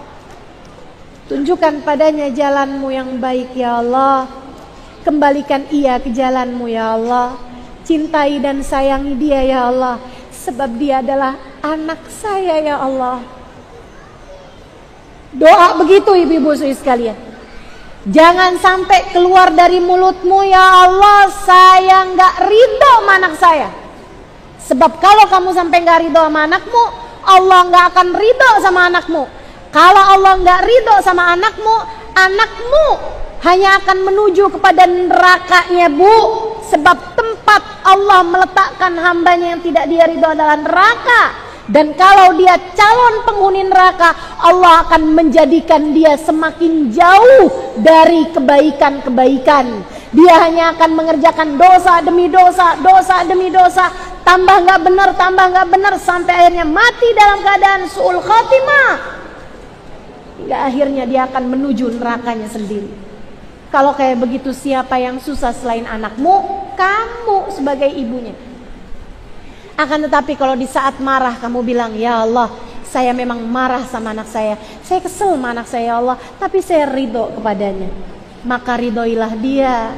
S1: Tunjukkan padanya jalanmu yang baik ya Allah. Kembalikan ia ke jalanmu ya Allah. Cintai dan sayangi dia ya Allah, sebab dia adalah anak saya ya Allah. Doa begitu ibu-ibu sekalian. Jangan sampai keluar dari mulutmu, ya Allah saya nggak ridho sama anak saya. Sebab kalau kamu sampai nggak ridho sama anakmu, Allah nggak akan ridho sama anakmu. Kalau Allah nggak ridho sama anakmu, anakmu hanya akan menuju kepada nerakanya, Bu. Sebab tempat Allah meletakkan hambanya yang tidak dia ridho adalah neraka. Dan kalau dia calon penghuni neraka, Allah akan menjadikan dia semakin jauh dari kebaikan-kebaikan. Dia hanya akan mengerjakan dosa demi dosa, dosa demi dosa, tambah nggak benar, sampai akhirnya mati dalam keadaan su'ul khatimah. Hingga akhirnya dia akan menuju nerakanya sendiri. Kalau kayak begitu, siapa yang susah selain anakmu? Kamu sebagai ibunya. Akan tetapi kalau di saat marah kamu bilang, ya Allah saya memang marah sama anak saya kesel sama anak saya ya Allah, tapi saya ridho kepadanya, maka ridhoilah dia,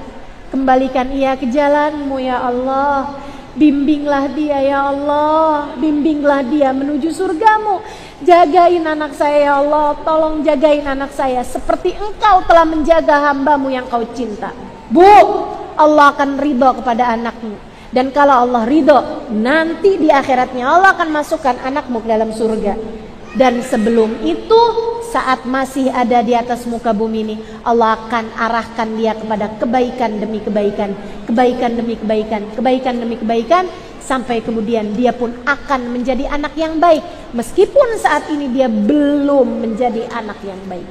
S1: kembalikan ia ke jalanmu ya Allah, bimbinglah dia ya Allah, bimbinglah dia menuju surgamu, jagain anak saya ya Allah, tolong jagain anak saya seperti engkau telah menjaga hambamu yang kau cinta. Bu, Allah akan ridho kepada anakmu. Dan kalau Allah ridho, nanti di akhiratnya Allah akan masukkan anakmu ke dalam surga. Dan sebelum itu, saat masih ada di atas muka bumi ini, Allah akan arahkan dia kepada kebaikan demi kebaikan, kebaikan demi kebaikan, kebaikan demi kebaikan, sampai kemudian dia pun akan menjadi anak yang baik, meskipun saat ini dia belum menjadi anak yang baik.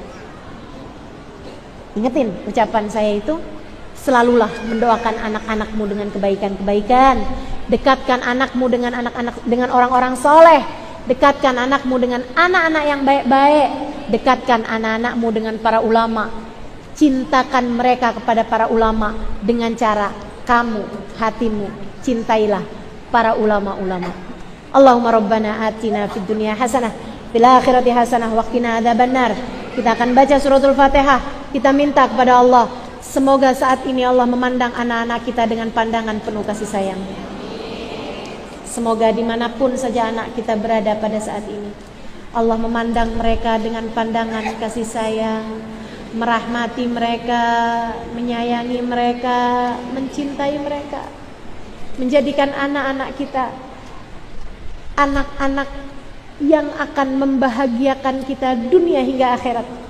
S1: Ingetin ucapan saya itu. Selalulah mendoakan anak-anakmu dengan kebaikan-kebaikan. Dekatkan anakmu dengan dengan orang-orang soleh. Dekatkan anakmu dengan anak-anak yang baik-baik. Dekatkan anak-anakmu dengan para ulama. Cintakan mereka kepada para ulama dengan cara kamu, hatimu, cintailah para ulama-ulama. Allahumma rabbana atina fid dunya hasanah, fil akhirati hasanah, wa qina adzabannar. Kita akan baca suratul Fatihah. Kita minta kepada Allah, semoga saat ini Allah memandang anak-anak kita dengan pandangan penuh kasih sayang. Semoga dimanapun saja anak kita berada pada saat ini, Allah memandang mereka dengan pandangan kasih sayang, merahmati mereka, menyayangi mereka, mencintai mereka, menjadikan anak-anak kita anak-anak yang akan membahagiakan kita dunia hingga akhirat.